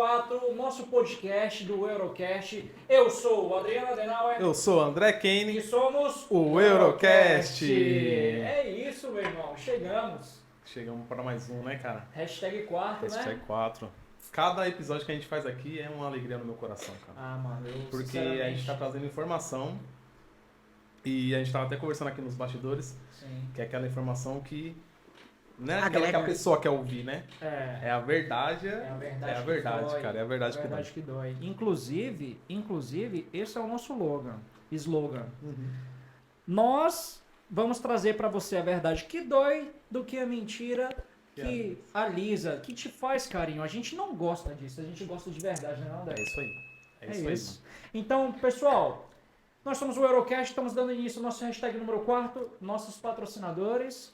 4, nosso podcast do Eurocast. Eu sou o Adriano Adenauer. Eu sou o André Kane. E somos o Eurocast. É isso, meu irmão. Chegamos para mais um, né, cara? Hashtag 4, né? Hashtag 4. Cada episódio que a gente faz aqui é uma alegria no meu coração, cara. Ah, mano, Porque a gente tá trazendo informação e a gente tava até conversando aqui nos bastidores, Sim. que é aquela informação que não é aquela que a pessoa quer ouvir, né? É a verdade, dói. cara. É a verdade que dói. Inclusive, esse é o nosso slogan. Uhum. Nós vamos trazer pra você a verdade que dói do que a mentira que alisa, que te faz carinho. A gente não gosta disso, a gente gosta de verdade, né, André? É isso aí. É isso. Então, pessoal, nós somos o Eurocast, estamos dando início ao nosso hashtag número 4, nossos patrocinadores.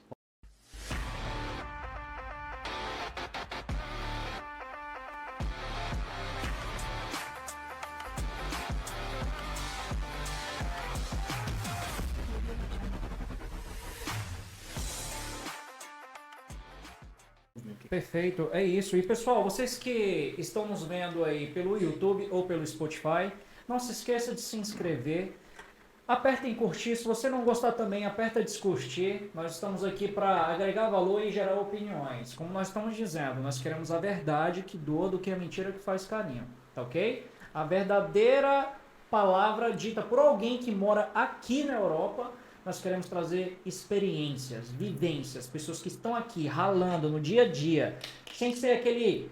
Perfeito, é isso. E pessoal, vocês que estão nos vendo aí pelo YouTube ou pelo Spotify, não se esqueça de se inscrever. Aperta em curtir, se você não gostar também, aperta descurtir. Nós estamos aqui para agregar valor e gerar opiniões. Como nós estamos dizendo, nós queremos a verdade que doa do que a mentira que faz carinho, tá ok? A verdadeira palavra dita por alguém que mora aqui na Europa. Nós queremos trazer experiências, vivências, pessoas que estão aqui ralando no dia a dia, sem ser aquele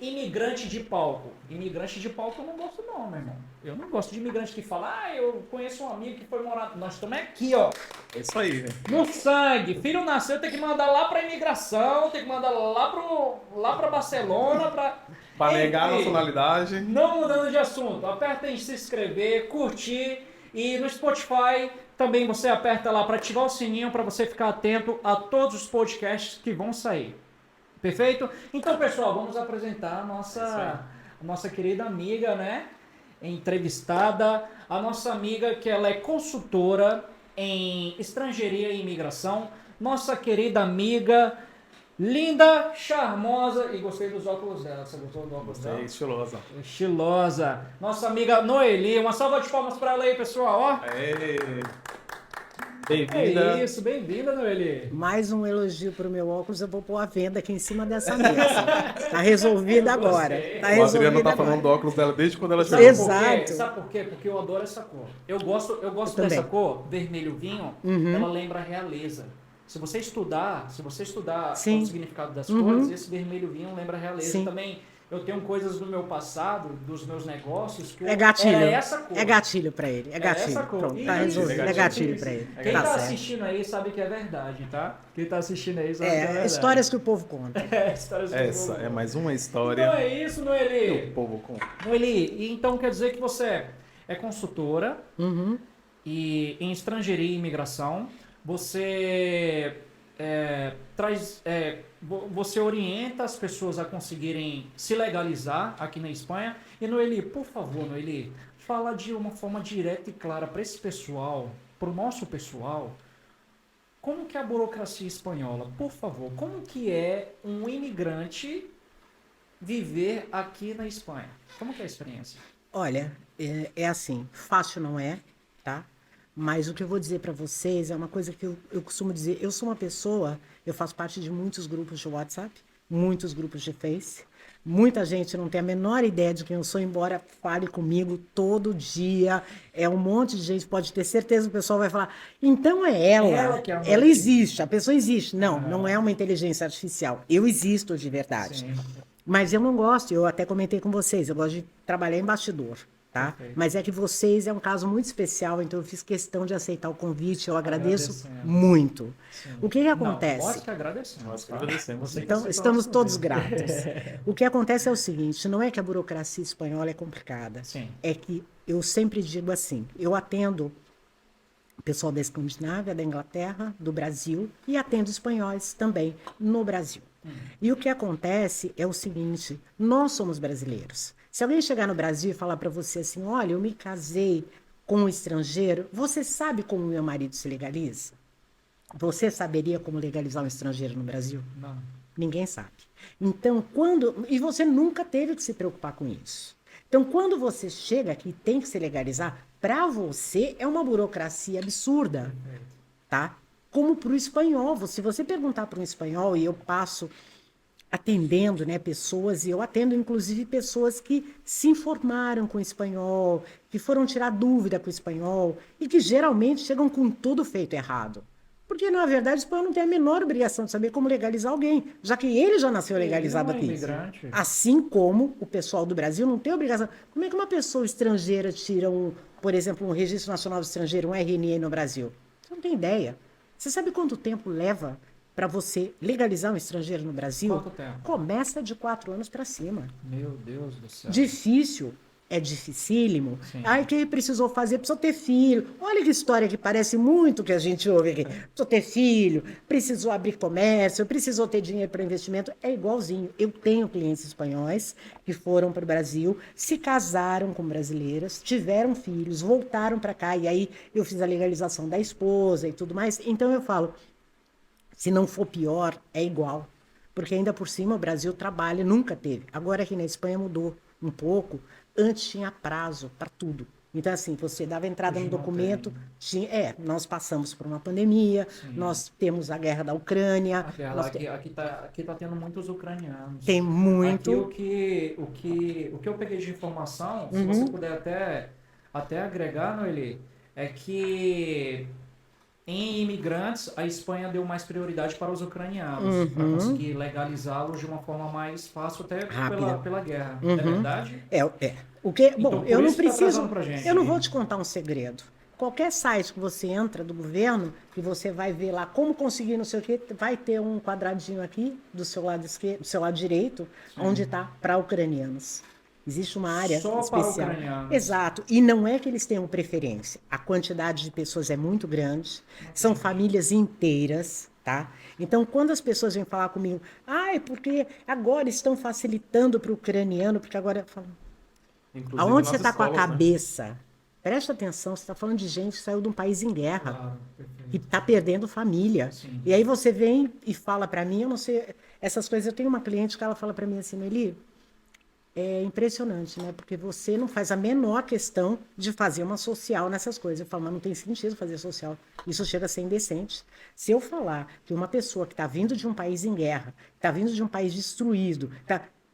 imigrante de palco. Imigrante de palco eu não gosto não, meu irmão. Eu não gosto de imigrante que fala, eu conheço um amigo que foi morar... Nós estamos aqui, ó. É isso aí, né? No sangue. Filho nasceu, tem que mandar lá pra imigração, tem que mandar lá pra Barcelona, Pra negar a nacionalidade. Não mudando de assunto, aperta em se inscrever, curtir. E no Spotify também você aperta lá para ativar o sininho para você ficar atento a todos os podcasts que vão sair. Perfeito? Então, pessoal, vamos apresentar a nossa querida amiga, né? Entrevistada. A nossa amiga que ela é consultora em estrangeiria e imigração. Nossa querida amiga... Linda, charmosa, e gostei dos óculos dela. Você gostou do óculos dela? Estilosa. Estilosa. Nossa amiga Noeli. Uma salva de palmas pra ela aí, pessoal. Ó. Bem-vinda. É isso, bem-vinda, Noeli. Mais um elogio pro meu óculos, eu vou pôr a venda aqui em cima dessa mesa. Tá resolvido agora. Tá O Adriano tá agora. falando do óculos dela desde quando ela chegou. Exato. Sabe por quê? Porque eu adoro essa cor. Eu gosto dessa também. cor, vermelho vinho, ela lembra a realeza. Se você estudar Sim. o significado das cores, esse vermelho vinho lembra a realeza. Sim. Também eu tenho coisas do meu passado, dos meus negócios, que É gatilho. era essa cor. É gatilho pra ele. É gatilho. essa cor. Pronto, tá Isso, resolvido. É gatilho pra ele. Quem Tá tá certo. assistindo aí sabe que é verdade, tá? Quem tá assistindo aí sabe que é verdade. Histórias que o povo conta. Histórias do Essa povo. é mais uma história Então é isso, Noeli. que o povo conta. Noeli, e então quer dizer que você é consultora Uhum. e em estrangeiria e imigração. Você você orienta as pessoas a conseguirem se legalizar aqui na Espanha. E Noeli, por favor, Noeli, fala de uma forma direta e clara para esse pessoal, para o nosso pessoal, como que é a burocracia espanhola? Por favor, como que é um imigrante viver aqui na Espanha? Como que é a experiência? Olha, é assim, fácil não é, tá? Mas o que eu vou dizer para vocês é uma coisa que eu costumo dizer. Eu sou uma pessoa, eu faço parte de muitos grupos de WhatsApp, muitos grupos de Face. Muita gente não tem a menor ideia de quem eu sou, embora fale comigo todo dia. É um monte de gente, pode ter certeza que o pessoal vai falar, então é ela, que é uma ela existe, a pessoa existe. Não, não é uma inteligência artificial. Eu existo de verdade. Sim. Mas eu não gosto, eu até comentei com vocês, eu gosto de trabalhar em bastidor. Tá? Perfeito. Mas é que vocês é um caso muito especial, então eu fiz questão de aceitar o convite, eu agradeço Agradecemos. muito. Sim. O que acontece? Não, nós que agradecemos. Nós que tá? agradecemos. Você que Então, aceitou estamos nosso todos convite. gratos. O que acontece é o seguinte, não é que a burocracia espanhola é complicada, Sim. é que eu sempre digo assim, eu atendo o pessoal da Escandinávia, da Inglaterra, do Brasil, e atendo espanhóis também no Brasil. E o que acontece é o seguinte, nós somos brasileiros. Se alguém chegar no Brasil e falar para você assim, olha, eu me casei com um estrangeiro, você sabe como meu marido se legaliza? Você saberia como legalizar um estrangeiro no Brasil? Não. Ninguém sabe. Então, quando. E você nunca teve que se preocupar com isso. Então, quando você chega aqui e tem que se legalizar, para você é uma burocracia absurda, tá? Como para o espanhol. Se você perguntar para um espanhol, e eu passo atendendo, né, pessoas, e eu atendo inclusive pessoas que se informaram com o espanhol, que foram tirar dúvida com o espanhol, e que geralmente chegam com tudo feito errado. Porque, na verdade, o espanhol não tem a menor obrigação de saber como legalizar alguém, já que ele já nasceu legalizado Ele não é aqui. imigrante. Assim como o pessoal do Brasil não tem obrigação. Como é que uma pessoa estrangeira tira, por exemplo, um Registro Nacional do Estrangeiro, um RNE no Brasil? Você não tem ideia. Você sabe quanto tempo leva para você legalizar um estrangeiro no Brasil? Quanto tempo? Começa de 4 anos para cima. Meu Deus do céu. Difícil, é dificílimo. Sim. Ai, quem precisou fazer? Precisou ter filho. Olha que história que parece muito que a gente ouve aqui. Precisou ter filho, precisou abrir comércio, precisou ter dinheiro para investimento. É igualzinho. Eu tenho clientes espanhóis que foram para o Brasil, se casaram com brasileiras, tiveram filhos, voltaram para cá, e aí eu fiz a legalização da esposa e tudo mais. Então eu falo, se não for pior, é igual. Porque ainda por cima o Brasil trabalha, nunca teve. Agora aqui na Espanha mudou um pouco. Antes tinha prazo para tudo. Então, assim, você dava entrada no Hoje não documento. Nós passamos por uma pandemia, nós temos a guerra da Ucrânia. Aqui tá tendo muitos ucranianos. Tem muito. Aqui o que eu peguei de informação, se você puder até agregar, Noeli, é que em imigrantes, a Espanha deu mais prioridade para os ucranianos, para conseguir legalizá-los de uma forma mais fácil, até Rápida. pela guerra. É verdade? É. O que, Então, bom, por eu não isso que tá preciso. trazendo pra gente. Eu não vou te contar um segredo. Qualquer site que você entra do governo, que você vai ver lá como conseguir não sei o quê, vai ter um quadradinho aqui do seu lado esquerdo, do seu lado direito, onde está para ucranianos. Existe uma área Só especial. para ucranianos. Exato. E não é que eles tenham preferência. A quantidade de pessoas é muito grande. São famílias inteiras, tá? Então, quando as pessoas vêm falar comigo, é porque agora estão facilitando para o ucraniano, porque agora eu falo, Inclusive aonde você nas está com a escolas, né? cabeça? Presta atenção, você está falando de gente que saiu de um país em guerra, Claro, perfeito. que está perdendo família. Sim. E aí você vem e fala para mim, eu não sei, essas coisas. Eu tenho uma cliente que ela fala para mim assim, Noeli, é impressionante, né? Porque você não faz a menor questão de fazer uma social nessas coisas. Eu falo, mas não tem sentido fazer social. Isso chega a ser indecente. Se eu falar que uma pessoa que está vindo de um país em guerra, está vindo de um país destruído,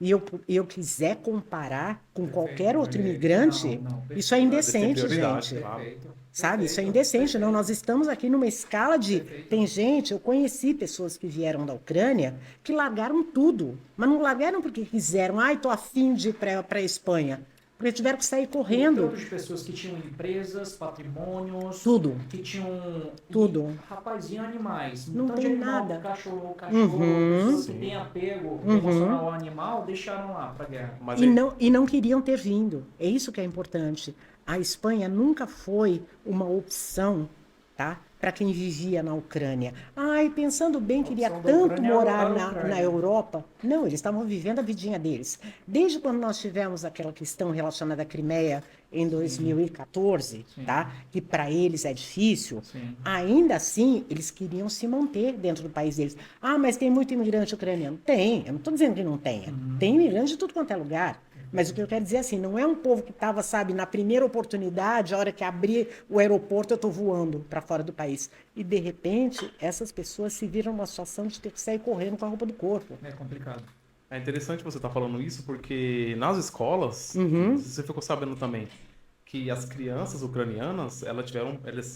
e eu quiser comparar com qualquer outro imigrante, isso é indecente, prioridade, gente. claro. Perfeito. Sabe? Isso é Perfeito. indecente. Não, Perfeito. nós estamos aqui numa escala de. Perfeito. Tem gente, eu conheci pessoas que vieram da Ucrânia que largaram tudo. Mas não largaram porque quiseram. Tô afim de ir para a Espanha. Porque tiveram que sair O correndo. tanto de pessoas que tinham empresas, patrimônios, Tudo. que tinham. Tudo. Rapaz, e animais? Não Tanto tem de animal, nada. Cachorro, Uhum. pessoas que têm apego emocional ao animal, deixaram lá pra guerra. Mas E não queriam ter vindo. É isso que é importante. A Espanha nunca foi uma opção, tá? Para quem vivia na Ucrânia. Pensando bem, queria opção da tanto Ucrânia morar era a na Ucrânia. Europa. Não, eles estavam vivendo a vidinha deles. Desde quando nós tivemos aquela questão relacionada à Crimeia em 2014, Sim. tá? Que para eles é difícil. Sim. Ainda assim, eles queriam se manter dentro do país deles. Mas tem muito imigrante ucraniano. Tem, eu não estou dizendo que não tenha. Tem imigrante de tudo quanto é lugar. Mas o que eu quero dizer é assim, não é um povo que estava, sabe, na primeira oportunidade, a hora que abrir o aeroporto, eu estou voando para fora do país. E, de repente, essas pessoas se viram numa situação de ter que sair correndo com a roupa do corpo. É complicado. é interessante você estar falando isso, porque nas escolas, você ficou sabendo também, que as crianças ucranianas, elas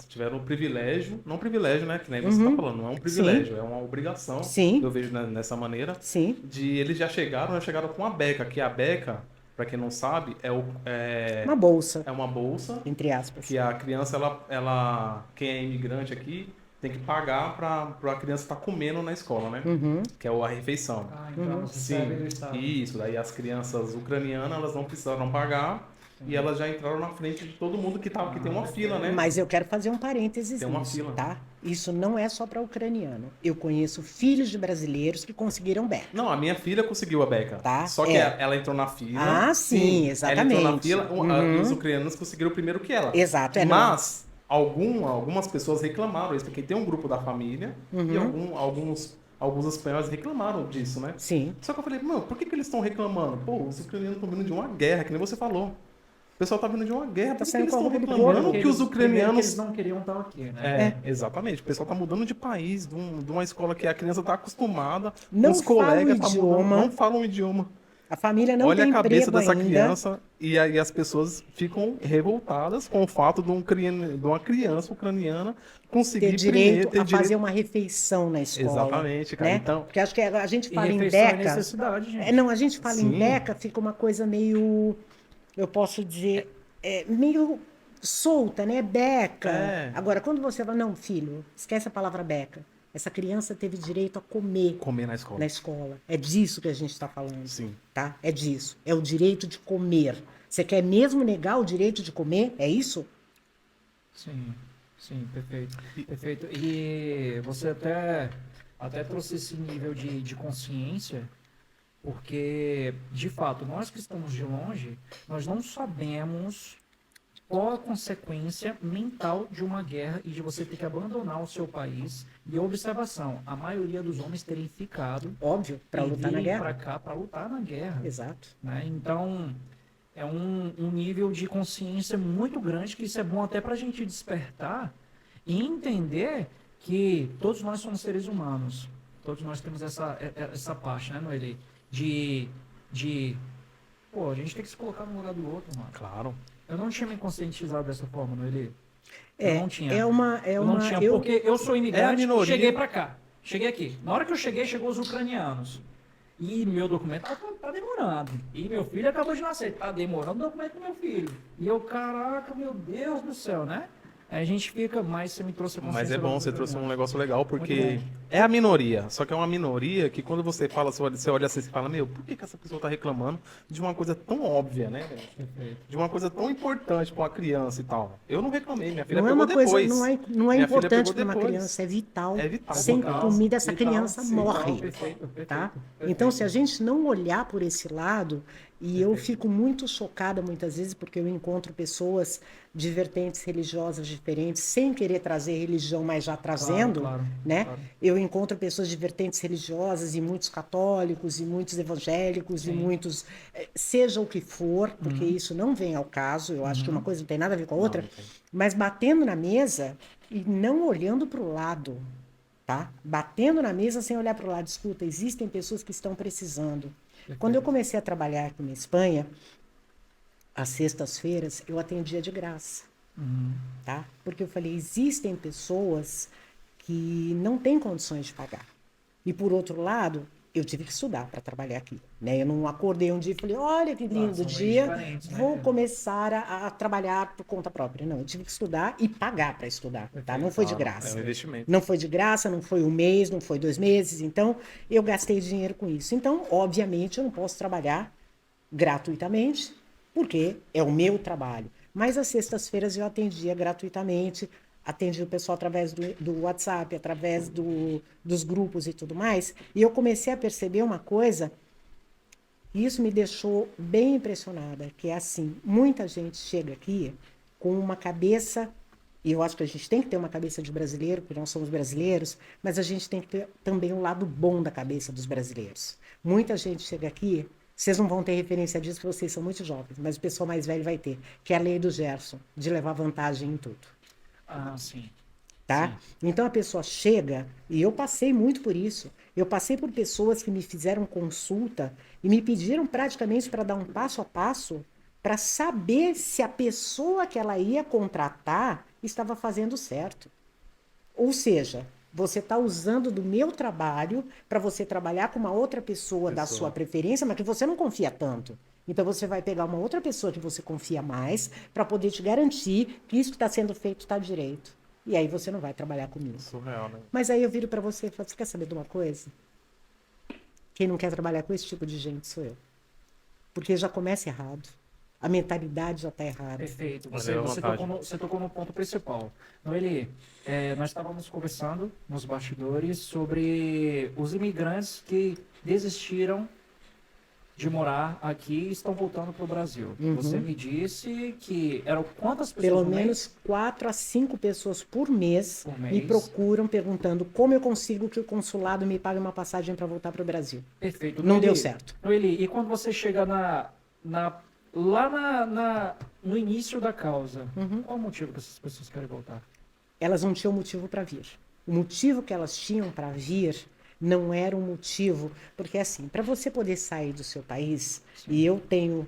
tiveram o privilégio, não privilégio, né, que nem você está falando, não é um privilégio, é uma obrigação, Sim. eu vejo nessa maneira, Sim. de eles já chegaram com a beca, que a beca, para quem não sabe, Uma bolsa, é uma bolsa entre aspas. que a criança, quem é imigrante aqui, tem que pagar para a criança estar comendo na escola, né? Que é a refeição. Então elas recebem do Estado. Isso. Daí as crianças ucranianas, elas não precisaram pagar e elas já entraram na frente de todo mundo que tem uma fila, né? Mas eu quero fazer um parênteses Tem uma nisso, fila. tá? Isso não é só para ucraniano. Eu conheço filhos de brasileiros que conseguiram beca. Não, a minha filha conseguiu a beca. Tá, Só que é. ela entrou na fila. Sim, exatamente. Ela entrou na fila, e os ucranianos conseguiram primeiro que ela. Exato, não. Mas algumas pessoas reclamaram isso, porque tem um grupo da família e alguns alguns espanhóis reclamaram disso, né? Sim. Só que eu falei, mano, por que eles estão reclamando? Pô, os ucranianos estão vindo de uma guerra, que nem você falou. O pessoal tá vindo de uma guerra, por que saindo eles com a estão roupa do reclamando corpo? que os Primeiro que ucranianos... eles não queriam estar aqui, né? Exatamente. O pessoal tá mudando de país, de uma escola que a criança tá acostumada, Não os fala o colegas tá mudando, idioma. não falam o idioma. A família não Olha tem a cabeça emprego dessa ainda. criança e aí as pessoas ficam revoltadas com o fato de uma criança ucraniana Ter conseguir direito ter a fazer direito... uma refeição na escola. Exatamente, cara. Né? Então, Porque acho que a gente E fala em refeição é beca. necessidade, gente. Não, a gente fala em Sim. beca, fica uma coisa meio, eu posso dizer, meio solta, né? Beca. É. Agora, quando você fala, não, filho, esquece a palavra beca. Essa criança teve direito a comer comer na escola. na escola. É disso que a gente está falando. Sim. Tá? É disso. É o direito de comer. Você quer mesmo negar o direito de comer? É isso? Sim, sim, perfeito. Perfeito. E você até trouxe esse nível de consciência, porque, de fato, nós que estamos de longe, nós não sabemos qual a consequência mental de uma guerra e de você ter que abandonar o seu país. E observação, a maioria dos homens terem ficado Óbvio, para e lutar na virem guerra. para cá para lutar na guerra. Exato. Né? Então, é um nível de consciência muito grande que isso é bom até para a gente despertar e entender que todos nós somos seres humanos. Todos nós temos essa parte, né, Noeli? Pô, a gente tem que se colocar no lugar do outro, mano. Claro. Eu não tinha me conscientizado dessa forma, Noeli. É, Eu não tinha. eu não tinha, Porque eu sou É a imigrante, minoria. cheguei pra cá. Cheguei aqui. Na hora que eu cheguei, chegou os ucranianos. E meu documento tá demorando. E meu filho acabou de nascer. Tá demorando o documento do meu filho. E eu, caraca, meu Deus do céu, né? Aí a gente fica, mas você me trouxe a consciência. Mas é bom, dos você trouxe um ucranianos. negócio legal, porque Muito bom. é a minoria. Só que é uma minoria que quando você fala, você olha assim e fala, meu, por que essa pessoa tá reclamando de uma coisa tão óbvia, né? velho? Perfeito. De uma coisa tão importante pra uma criança e tal. Eu não reclamei, minha filha Não é pegou uma coisa, depois. não é Minha filha importante pegou para uma depois. criança, é vital. É vital. Sem Vital, comida, essa vital, criança sim, morre. Perfeito, Tá? perfeito. Então, se a gente não olhar por esse lado, e eu Perfeito. fico muito chocada muitas vezes, porque eu encontro pessoas de vertentes religiosas diferentes, sem querer trazer religião, mas já trazendo, claro, né? claro. Eu encontro pessoas de vertentes religiosas, e muitos católicos, e muitos evangélicos, e Sim. muitos, seja o que for, porque isso não vem ao caso, eu acho que uma coisa não tem nada a ver com a outra, não tem. mas batendo na mesa e não olhando para o lado, tá? Batendo na mesa sem olhar para o lado. Escuta, existem pessoas que estão precisando. Quando eu comecei a trabalhar aqui na Espanha, às sextas-feiras, eu atendia de graça, tá? Porque eu falei, existem pessoas que não têm condições de pagar. E, por outro lado, eu tive que estudar para trabalhar aqui, né? Eu não acordei um dia e falei, olha que lindo são meios dia, diferentes, né? vou começar a trabalhar por conta própria. Não, eu tive que estudar e pagar para estudar, tá? Não foi de Claro, graça. é um investimento. Não foi de graça, não foi um mês, não foi 2 meses. Então, eu gastei dinheiro com isso. Então, obviamente, eu não posso trabalhar gratuitamente, porque é o meu trabalho. Mas às sextas-feiras eu atendia gratuitamente, atendia o pessoal através do WhatsApp, através dos grupos e tudo mais. E eu comecei a perceber uma coisa, e isso me deixou bem impressionada, que é assim, muita gente chega aqui com uma cabeça, e eu acho que a gente tem que ter uma cabeça de brasileiro, porque nós somos brasileiros, mas a gente tem que ter também um lado bom da cabeça dos brasileiros. Muita gente chega aqui, vocês não vão ter referência disso, porque vocês são muito jovens, mas o pessoal mais velho vai ter, que é a lei do Gerson, de levar vantagem em tudo. Ah, sim. Tá? Então a pessoa chega, e eu passei muito por isso. Eu passei por pessoas que me fizeram consulta e me pediram praticamente para dar um passo a passo para saber se a pessoa que ela ia contratar estava fazendo certo. Ou seja, você está usando do meu trabalho para você trabalhar com uma outra pessoa da sua preferência, mas que você não confia tanto. Então você vai pegar uma outra pessoa que você confia mais para poder te garantir que isso que está sendo feito está direito. E aí você não vai trabalhar comigo. Surreal, né? Mas aí eu viro para você e falo, você quer saber de uma coisa? Quem não quer trabalhar com esse tipo de gente sou eu. Porque já começa errado. A mentalidade já está errada. Perfeito. Olha a vantagem. Você tocou no ponto principal. Noeli, nós estávamos conversando nos bastidores sobre os imigrantes que desistiram de morar aqui e estão voltando para o Brasil. Você me disse que eram quantas pessoas Pelo no mês? menos 4 a 5 pessoas por mês Por me mês. procuram perguntando como eu consigo que o consulado me pague uma passagem para voltar para o Brasil. Perfeito. Não Noeli, deu certo. Noeli, e quando você chega no início da causa, qual o motivo que essas pessoas querem voltar? Elas não tinham motivo para vir. O motivo que elas tinham para vir não era um motivo, porque assim, para você poder sair do seu país, e eu tenho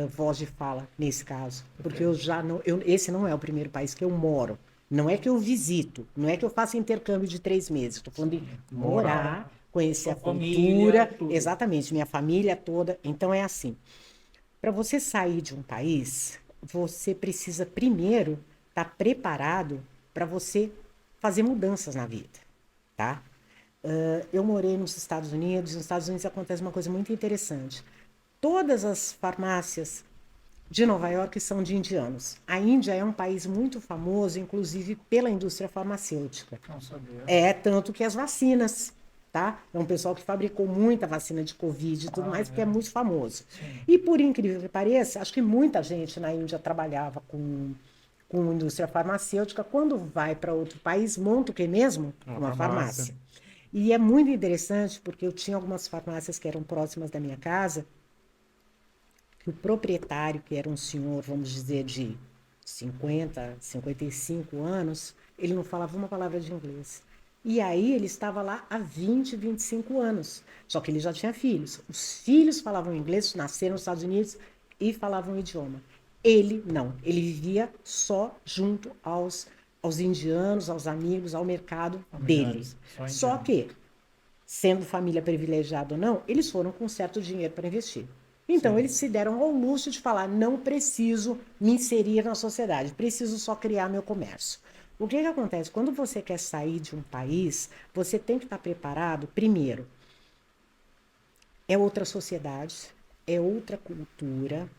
voz de fala nesse caso, porque eu já não, esse não é o primeiro país que eu moro. Não é que eu visito, não é que eu faço intercâmbio de 3 meses. Estou falando de morar, conhecer a Sua família, cultura, tudo. exatamente, minha família toda. Então é assim. Para você sair de um país, você precisa primeiro estar preparado para você fazer mudanças na vida, tá? Eu morei nos Estados Unidos acontece uma coisa muito interessante. Todas as farmácias de Nova York são de indianos. A Índia é um país muito famoso, inclusive pela indústria farmacêutica. Não sabia. É, tanto que as vacinas, tá? É um pessoal que fabricou muita vacina de Covid e tudo mais, porque é muito famoso. E por incrível que pareça, acho que muita gente na Índia trabalhava com indústria farmacêutica. Quando vai para outro país, monta o que mesmo? Uma farmácia. E é muito interessante, porque eu tinha algumas farmácias que eram próximas da minha casa, que o proprietário, que era um senhor, vamos dizer, de 50, 55 anos, ele não falava uma palavra de inglês. E aí ele estava lá há 20, 25 anos. Só que ele já tinha filhos. Os filhos falavam inglês, nasceram nos Estados Unidos e falavam o idioma. Ele não. Ele vivia só junto aos indianos, aos amigos, ao mercado dele. Só que, sendo família privilegiada ou não, eles foram com certo dinheiro para investir. Então, eles se deram ao luxo de falar, não preciso me inserir na sociedade, preciso só criar meu comércio. O que acontece? Quando você quer sair de um país, você tem que estar preparado, primeiro, é outra sociedade, é outra cultura,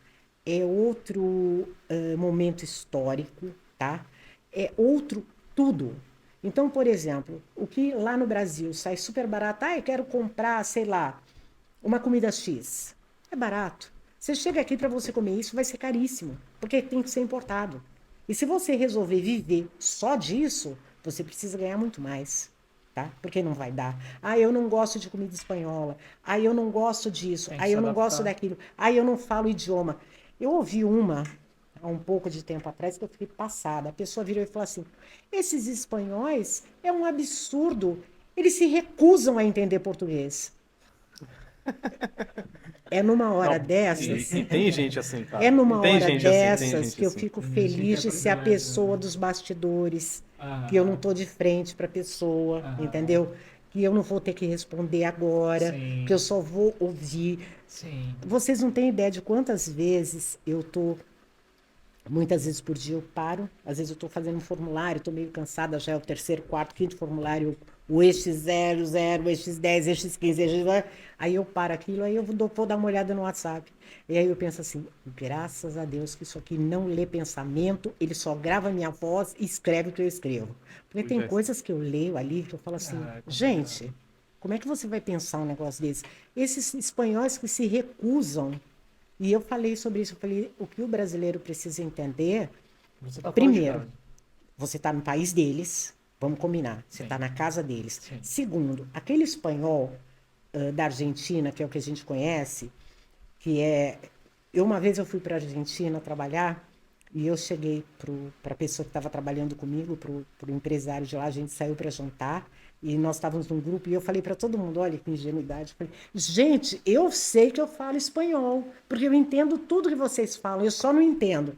é outro momento histórico, tá? É outro tudo. Então, por exemplo, o que lá no Brasil sai super barato, eu quero comprar, sei lá, uma comida X. É barato. Você chega aqui para você comer isso, vai ser caríssimo, porque tem que ser importado. E se você resolver viver só disso, você precisa ganhar muito mais, tá? Porque não vai dar. Eu não gosto de comida espanhola. Eu não gosto disso. Eu não gosto daquilo. Eu não falo idioma. Eu ouvi há um pouco de tempo atrás, que eu fiquei passada. A pessoa virou e falou assim, esses espanhóis é um absurdo. Eles se recusam a entender português. É numa hora dessas. E tem gente assim, cara. É numa tem hora gente dessas assim, tem gente que eu assim. fico feliz de ser a pessoa dos bastidores, que eu não tô de frente para a pessoa, entendeu? Que eu não vou ter que responder agora, que eu só vou ouvir. Sim. Vocês não têm ideia de quantas vezes eu tô. Muitas vezes por dia eu paro, às vezes eu estou fazendo um formulário, estou meio cansada, já é o terceiro, quarto, quinto formulário, o EX00, o EX10, EX15, EX... Aí eu paro aquilo, aí eu vou dar uma olhada no WhatsApp. E aí eu penso assim, graças a Deus que isso aqui não lê pensamento, ele só grava minha voz e escreve o que eu escrevo. Porque tem coisas que eu leio ali que eu falo assim, gente, como é que você vai pensar um negócio desse? Esses espanhóis que se recusam. E eu falei sobre isso, eu falei, o que o brasileiro precisa entender, primeiro, você está no país deles, vamos combinar, você está na casa deles. Segundo, aquele espanhol da Argentina, que é o que a gente conhece, que é... Uma vez eu fui para a Argentina trabalhar, e eu cheguei para a pessoa que estava trabalhando comigo, para o empresário de lá, a gente saiu para jantar, e nós estávamos num grupo, e eu falei para todo mundo, olha que ingenuidade, eu falei, gente, eu sei que eu falo espanhol, porque eu entendo tudo que vocês falam, eu só não entendo.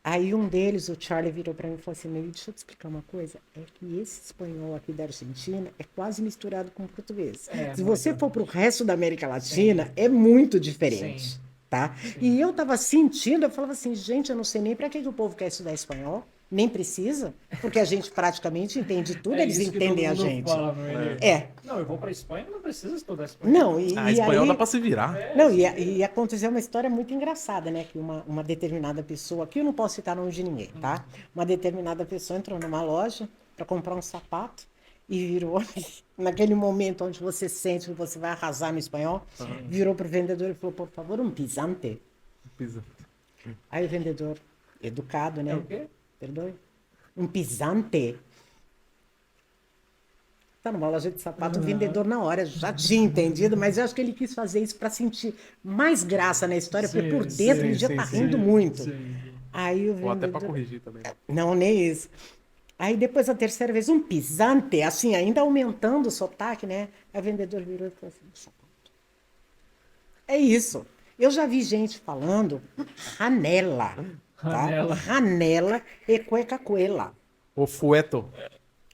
Aí um deles, o Charlie, virou para mim e falou assim, deixa eu te explicar uma coisa, é que esse espanhol aqui da Argentina é quase misturado com o português. Se você for para o resto da América Latina, é muito diferente. Tá? E eu estava sentindo, eu falava assim, gente, eu não sei nem para que o povo quer estudar espanhol, nem precisa, porque a gente praticamente entende tudo, eles entendem a gente. Fala, não, eu vou para Espanha, não precisa estudar espanhol. Não, espanhol dá para se virar. Não, e aconteceu uma história muito engraçada, né? Que uma determinada pessoa, aqui eu não posso citar o nome de ninguém, tá? Uma determinada pessoa entrou numa loja para comprar um sapato e virou, naquele momento onde você sente que você vai arrasar no espanhol, virou pro vendedor e falou, por favor, um pisante. Pisa. Aí o vendedor, educado, né? É o quê? Perdoe. Um pisante. Tá numa loja de sapato, o vendedor na hora já tinha entendido, mas eu acho que ele quis fazer isso para sentir mais graça na história, porque por dentro ele já tá rindo muito. Aí o Ou até pra vendedor... corrigir também. Não, nem isso. Aí depois a terceira vez, um pisante, assim, ainda aumentando o sotaque, né? Aí o vendedor virou e falou assim, é isso. Eu já vi gente falando ranela, tá? Ranela. Ranela e cueca-cuela. O fueto.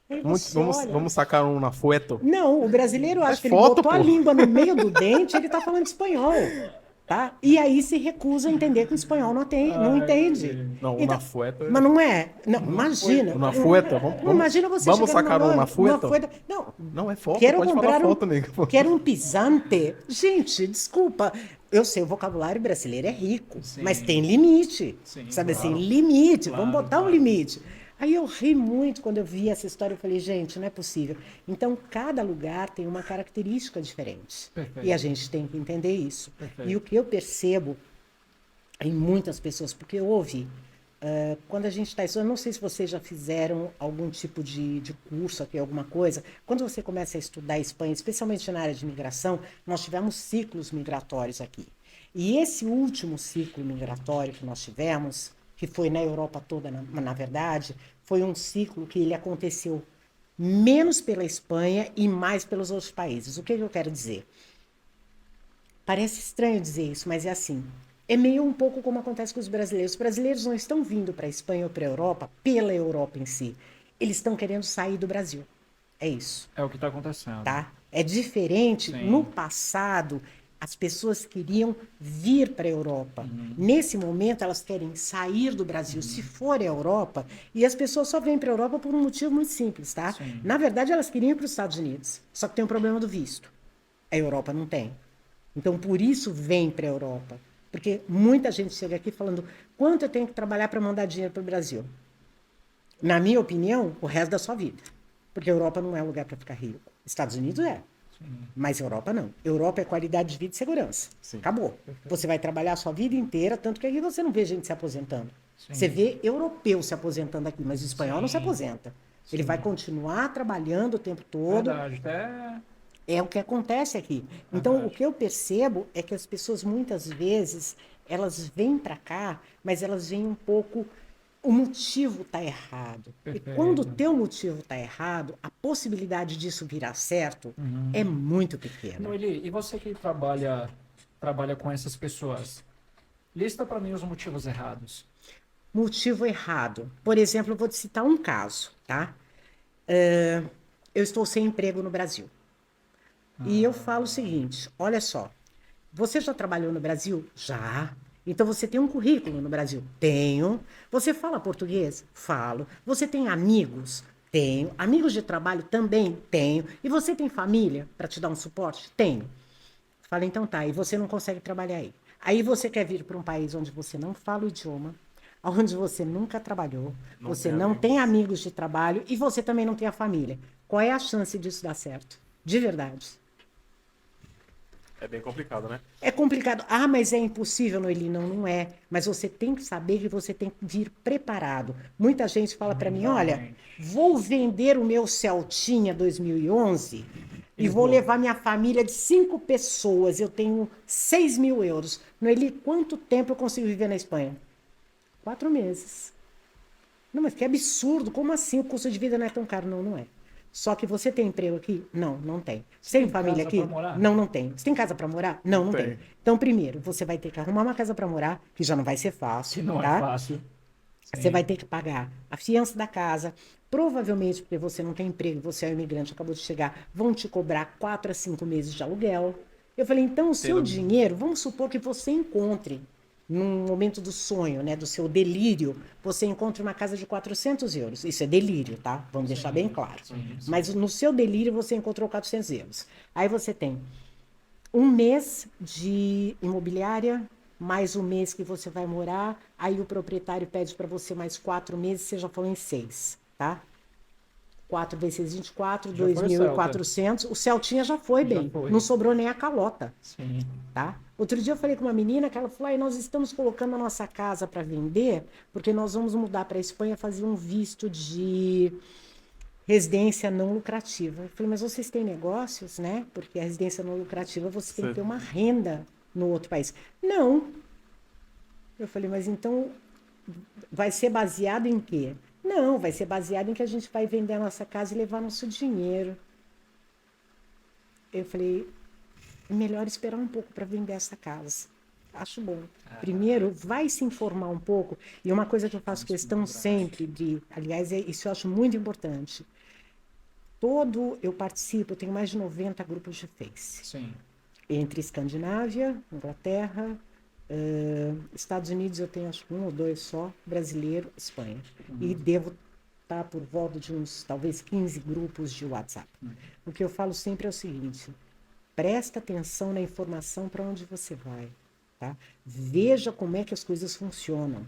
Aí Vamos, você vamos, olha... vamos sacar um na fueto. Não, o brasileiro acha que ele foto, botou a pô. língua no meio do dente, ele tá falando espanhol, tá? E aí se recusa a entender que o espanhol não entende. Não, o na fueto é... Mas não é. Não, imagina. O na fueta. Vamos, Não, imagina você vamos chegar sacar numa um na loja, fueta? Não, Não, é foto. quero Pode comprar falar foto, nego. quero um pisante. Gente, desculpa. Eu sei, o vocabulário brasileiro é rico, Sim. mas tem limite. Sim, Sabe claro. assim, limite. Claro, Vamos botar um claro. limite. Aí eu ri muito quando eu vi essa história. Eu falei, gente, não é possível. Então, cada lugar tem uma característica diferente. Perfeito. E a gente tem que entender isso. Perfeito. E o que eu percebo em muitas pessoas, porque houve, quando a gente está estudando, não sei se vocês já fizeram algum tipo de curso aqui, alguma coisa, quando você começa a estudar a Espanha, especialmente na área de migração, nós tivemos ciclos migratórios aqui. E esse último ciclo migratório que nós tivemos, que foi na Europa toda, na verdade, foi um ciclo que ele aconteceu menos pela Espanha e mais pelos outros países. O que eu quero dizer? Parece estranho dizer isso, mas é assim. É meio um pouco como acontece com os brasileiros. Os brasileiros não estão vindo para a Espanha ou para a Europa pela Europa em si. Eles estão querendo sair do Brasil. É isso, É o que está acontecendo. tá? É diferente. Sim. No passado, as pessoas queriam vir para a Europa. Nesse momento, elas querem sair do Brasil, se for a Europa. E as pessoas só vêm para a Europa por um motivo muito simples, tá? Sim. Na verdade, elas queriam ir para os Estados Unidos. Só que tem um problema do visto. A Europa não tem. Então, por isso, vem para a Europa. Porque muita gente chega aqui falando quanto eu tenho que trabalhar para mandar dinheiro para o Brasil. Na minha opinião, o resto da sua vida. Porque a Europa não é lugar para ficar rico. Estados Unidos é. Mas Europa não. Europa é qualidade de vida e segurança. Sim. Acabou. Você vai trabalhar a sua vida inteira, tanto que aqui você não vê gente se aposentando. Sim. Você vê europeu se aposentando aqui, mas o espanhol não se aposenta. Ele vai continuar trabalhando o tempo todo. Verdade. Até... É o que acontece aqui. Então, o que eu percebo é que as pessoas, muitas vezes, elas vêm para cá, mas elas vêm um pouco... O motivo está errado. Perfeito. E quando o teu motivo está errado, a possibilidade disso virar certo é muito pequena. Noeli, e você que trabalha com essas pessoas, lista para mim os motivos errados. Motivo errado. Por exemplo, eu vou te citar um caso, tá? Eu estou sem emprego no Brasil. E eu falo o seguinte, olha só, você já trabalhou no Brasil? Já. Então você tem um currículo no Brasil? Tenho. Você fala português? Falo. Você tem amigos? Tenho. Amigos de trabalho? Também tenho. E você tem família para te dar um suporte? Tenho. Fala, então tá, e você não consegue trabalhar aí. Aí você quer vir para um país onde você não fala o idioma, onde você nunca trabalhou, você não tem amigos de trabalho e você também não tem a família. Qual é a chance disso dar certo? De verdade. É bem complicado, né? É complicado. Ah, mas é impossível, Noeli. Não, não é. Mas você tem que saber que você tem que vir preparado. Muita gente fala para mim, olha, vou vender o meu Celtinha 2011 e vou levar minha família de 5 pessoas. Eu tenho 6 mil euros. Noeli, quanto tempo eu consigo viver na Espanha? 4 meses. Não, mas que absurdo. Como assim? O custo de vida não é tão caro? Não, não é. Só que você tem emprego aqui? Não, não tem. Você tem família aqui? Não, não tem. Você tem casa para morar? Não, não tem. Então, primeiro, você vai ter que arrumar uma casa para morar, que já não vai ser fácil. Que não tá? é fácil. Você vai ter que pagar a fiança da casa. Provavelmente, porque você não tem emprego, você é um imigrante, acabou de chegar, vão te cobrar 4 a 5 meses de aluguel. Eu falei, então, o seu dinheiro, vamos supor que você encontre, num momento do sonho, né, do seu delírio, você encontra uma casa de 400 euros. Isso é delírio, tá? Vamos deixar bem claro. Mas no seu delírio você encontrou 400 euros. Aí você tem um mês de imobiliária, mais um mês que você vai morar, aí o proprietário pede para você mais 4 meses, você já falou em 6, tá? 4 vezes 6, 24, Já foi 2.400. O Celtinha já foi Já bem. foi. Não sobrou nem a calota, Sim. tá? Outro dia eu falei com uma menina que ela falou, nós estamos colocando a nossa casa para vender porque nós vamos mudar para a Espanha fazer um visto de residência não lucrativa. Eu falei, mas vocês têm negócios, né? Porque a residência não lucrativa você tem que ter uma renda no outro país. Não. Eu falei, mas então vai ser baseado em quê? Não, vai ser baseado em que a gente vai vender a nossa casa e levar nosso dinheiro. Eu falei, melhor esperar um pouco para vender essa casa. Acho bom. Primeiro, vai se informar um pouco. E uma coisa que eu faço questão sempre de, aliás, isso eu acho muito importante. Eu participo, eu tenho mais de 90 grupos de Face. Sim. Entre Escandinávia, Inglaterra, Estados Unidos eu tenho acho que 1 ou 2 só, brasileiro, Espanha. E devo estar por volta de uns, talvez, 15 grupos de WhatsApp. O que eu falo sempre é o seguinte, presta atenção na informação para onde você vai. Tá? Veja como é que as coisas funcionam.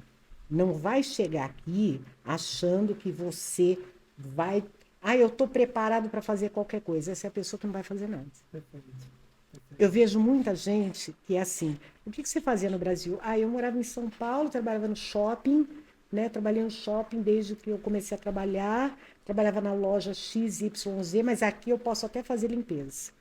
Não vai chegar aqui achando que você vai... eu estou preparado para fazer qualquer coisa. Essa é a pessoa que não vai fazer nada. Eu vejo muita gente que é assim, o que você fazia no Brasil? Eu morava em São Paulo, trabalhava no shopping, né? Trabalhei no shopping desde que eu comecei a trabalhar, trabalhava na loja XYZ, mas aqui eu posso até fazer limpeza.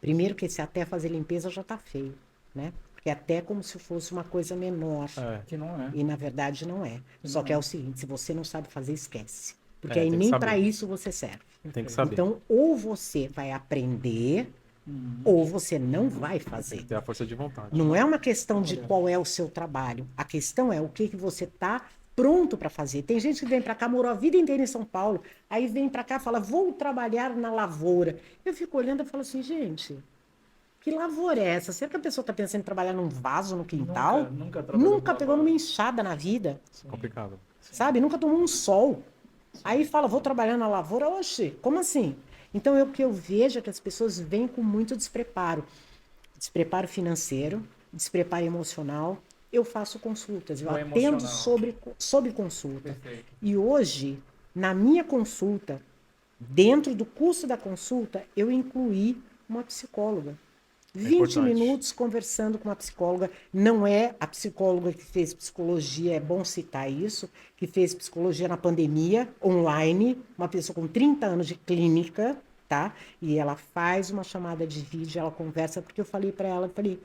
Primeiro que esse até fazer limpeza já está feio, né? Porque até como se fosse uma coisa menor. Que não é. E na verdade não é. Só que é o seguinte, se você não sabe fazer, esquece. Porque tem aí que nem saber. para isso você serve. Tem que saber. Então, ou você vai aprender, ou você não vai fazer. Ter a força de vontade. Não é uma questão de qual é o seu trabalho. A questão é o que você está pronto para fazer. Tem gente que vem para cá, morou a vida inteira em São Paulo, aí vem para cá e fala, vou trabalhar na lavoura. Eu fico olhando e falo assim, gente, que lavoura é essa? Será que a pessoa está pensando em trabalhar num vaso no quintal? Nunca trabalhou Nunca com pegou lavoura. numa enxada na vida, Complicado. sabe? Nunca tomou um sol. Aí fala, vou trabalhar na lavoura. Oxe, como assim? Então, o que eu vejo é que as pessoas vêm com muito despreparo. Despreparo financeiro, despreparo emocional. Eu faço consultas, eu O atendo emocional. sobre consulta. Perfeito. E hoje, na minha consulta, dentro do custo da consulta, eu incluí uma psicóloga. 20 importante. minutos conversando com uma psicóloga. Não é a psicóloga que fez psicologia, é bom citar isso, que fez psicologia na pandemia, online, uma pessoa com 30 anos de clínica, tá? E ela faz uma chamada de vídeo, ela conversa, porque eu falei para ela, eu falei,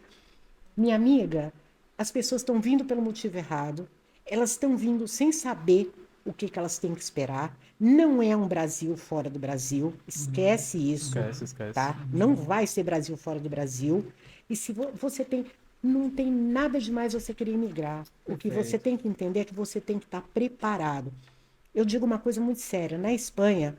minha amiga, as pessoas estão vindo pelo motivo errado, elas estão vindo sem saber o que elas têm que esperar. Não é um Brasil fora do Brasil, esquece isso. Esquece. Tá? Não vai ser Brasil fora do Brasil. E se você tem, não tem nada demais você querer emigrar. O que você tem que entender é que você tem que estar preparado. Eu digo uma coisa muito séria. Na Espanha,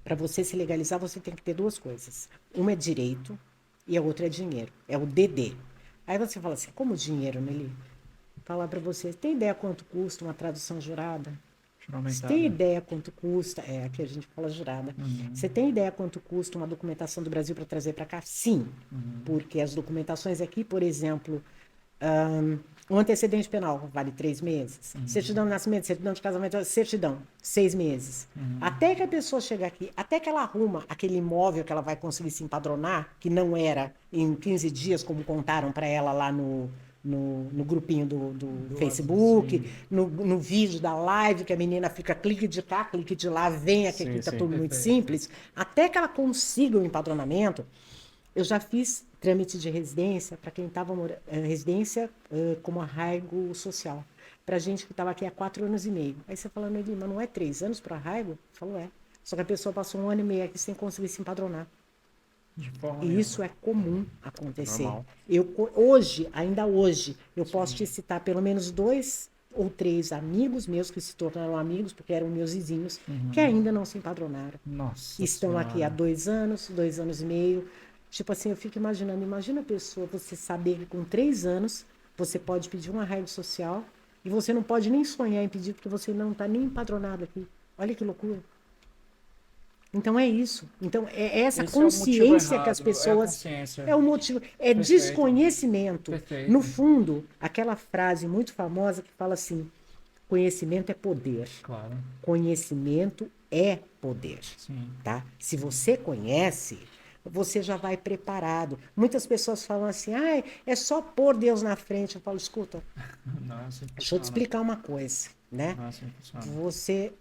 para você se legalizar, você tem que ter 2 coisas. Uma é direito e a outra é dinheiro. É o DD. Aí você fala assim, como dinheiro, Nelly? Falar para você, tem ideia quanto custa uma tradução jurada? Você tem ideia quanto custa? Aqui a gente fala jurada. Você tem ideia quanto custa uma documentação do Brasil para trazer para cá? Sim. Porque as documentações aqui, por exemplo, um antecedente penal vale 3 meses. Certidão de nascimento, certidão de casamento, certidão, 6 meses. Até que a pessoa chega aqui, até que ela arruma aquele imóvel que ela vai conseguir se empadronar, que não era em 15 dias, como contaram para ela lá no grupinho do Facebook, no vídeo da live, que a menina fica clique de cá, clique de lá, vem aqui, tá tudo muito simples. Até que ela consiga o empadronamento, eu já fiz trâmite de residência para quem estava residência como arraigo social. Para gente que estava aqui há 4 anos e meio. Aí você falando ali, mas não é 3 anos para arraigo? Falou, é. Só que a pessoa passou 1 ano e meio aqui sem conseguir se empadronar. E isso é comum acontecer. Hoje, ainda hoje, eu posso te citar pelo menos 2 ou 3 amigos meus que se tornaram amigos, porque eram meus vizinhos, que ainda não se empadronaram. Estão aqui há 2 anos, 2 anos e meio. Tipo assim, eu fico imaginando, imagina a pessoa, você saber que com 3 anos você pode pedir um arraigo social e você não pode nem sonhar em pedir porque você não está nem empadronado aqui. Olha que loucura. Então é isso. Então é essa consciência que as pessoas... É o motivo. É desconhecimento. No fundo, aquela frase muito famosa que fala assim, conhecimento é poder. Claro. Conhecimento é poder, Sim. tá? Se você conhece, você já vai preparado. Muitas pessoas falam assim, é só pôr Deus na frente. Eu falo, escuta, Não, assim deixa eu te explicar uma coisa, né? Não, assim funciona. Você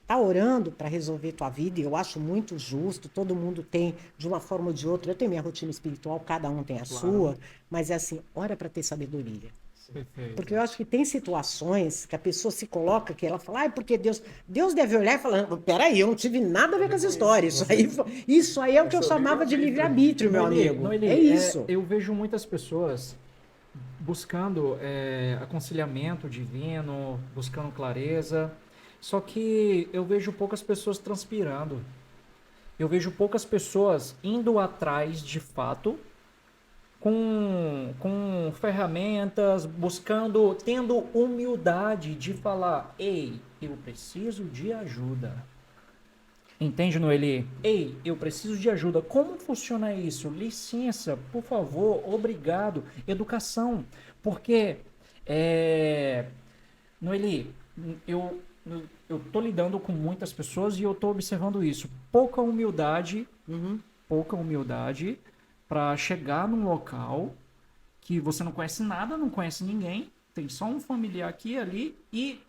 tá orando para resolver tua vida, e eu acho muito justo, todo mundo tem, de uma forma ou de outra, eu tenho minha rotina espiritual, cada um tem a sua, mas é assim, ora para ter sabedoria. Perfeito. Porque eu acho que tem situações que a pessoa se coloca, que ela fala, porque Deus deve olhar e falar, peraí, eu não tive nada a ver com essa história, isso aí é o que eu chamava de livre-arbítrio, meu amigo, Noeli, é isso. eu vejo muitas pessoas buscando aconselhamento divino, buscando clareza, só que eu vejo poucas pessoas transpirando. Eu vejo poucas pessoas indo atrás de fato com ferramentas, buscando, tendo humildade de falar, ei, eu preciso de ajuda. Entende, Noeli? Ei, eu preciso de ajuda. Como funciona isso? Licença, por favor, obrigado. Educação. Porque, Noeli, eu tô lidando com muitas pessoas e eu tô observando isso. Pouca humildade para chegar num local que você não conhece nada, não conhece ninguém, tem só um familiar aqui e ali e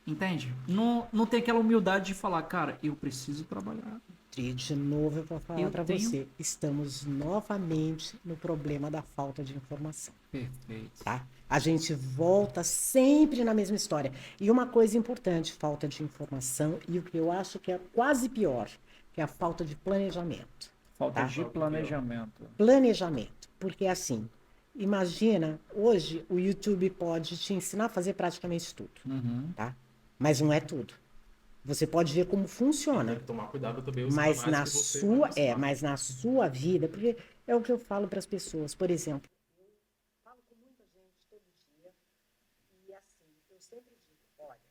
entende? Não tem aquela humildade de falar, cara, eu preciso trabalhar. E de novo eu vou falar para você, estamos novamente no problema da falta de informação. Perfeito. Tá? A gente volta sempre na mesma história. E uma coisa importante, falta de informação, e o que eu acho que é quase pior, que é a falta de planejamento. Falta de planejamento. Planejamento. Porque assim, imagina, hoje o YouTube pode te ensinar a fazer praticamente tudo. Tá? Mas não é tudo. Você pode ver como funciona. Tem que tomar cuidado também os Mas canais na que você sua, vai mostrar. mas na sua vida, porque é o que eu falo para as pessoas. Por exemplo, eu falo com muita gente todo dia e assim, eu sempre digo, olha,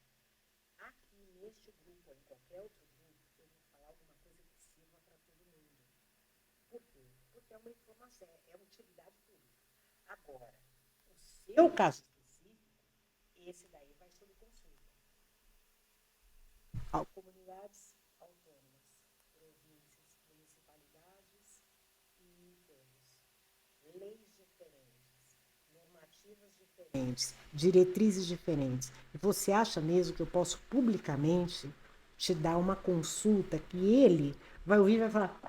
aqui neste grupo ou em qualquer outro grupo, eu vou falar alguma coisa que sirva para todo mundo. Por quê? Porque é uma informação, é utilidade pública. Agora, o seu caso específico, esse daí vai sob consulta. Comunidades autônomas, províncias, municipalidades e todos. Leis diferentes, normativas diferentes, diretrizes diferentes. E você acha mesmo que eu posso publicamente te dar uma consulta que ele vai ouvir e vai falar,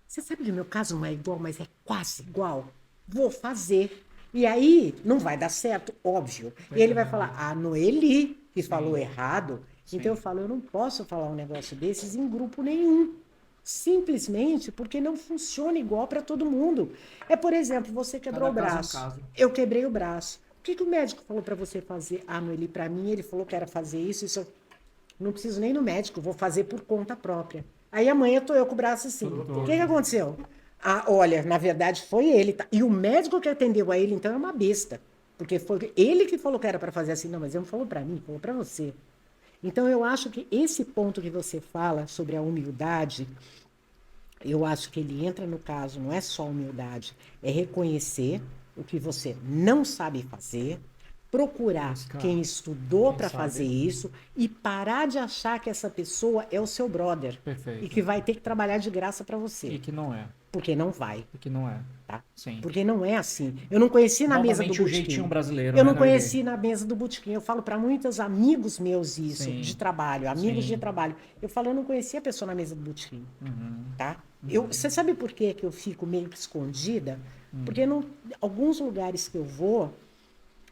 você sabe que o meu caso não é igual, mas é quase igual? Vou fazer. E aí não vai dar certo, óbvio. E ele vai falar, Noeli, que falou errado. Então eu falo, eu não posso falar um negócio desses em grupo nenhum. Simplesmente porque não funciona igual para todo mundo. Por exemplo, você quebrou o braço. Eu quebrei o braço. O que o médico falou para você fazer? Noeli, para mim, ele falou que era fazer isso. Não preciso nem no médico, vou fazer por conta própria. Aí amanhã estou eu com o braço assim. O que aconteceu? Olha, na verdade foi ele. Tá? E o médico que atendeu a ele, então, é uma besta. Porque foi ele que falou que era para fazer assim. Não, mas ele não falou para mim, falou para você. Então, eu acho que esse ponto que você fala sobre a humildade, eu acho que ele entra no caso, não é só humildade, é reconhecer o que você não sabe fazer, procurar quem estudou para fazer isso e parar de achar que essa pessoa é o seu brother. Perfeito. E que vai ter que trabalhar de graça para você. E que não é. Porque não vai. E que não é. Tá? Sim. Porque não é assim. Eu não conheci na mesa do o botequim. jeitinho brasileiro, Eu não né, conheci na mesa do botequim. Eu falo para muitos amigos meus isso, Sim. de trabalho, amigos Sim. de trabalho. Eu falo, eu não conhecia a pessoa na mesa do botequim. Tá? Você sabe por que eu fico meio que escondida? Porque alguns lugares que eu vou,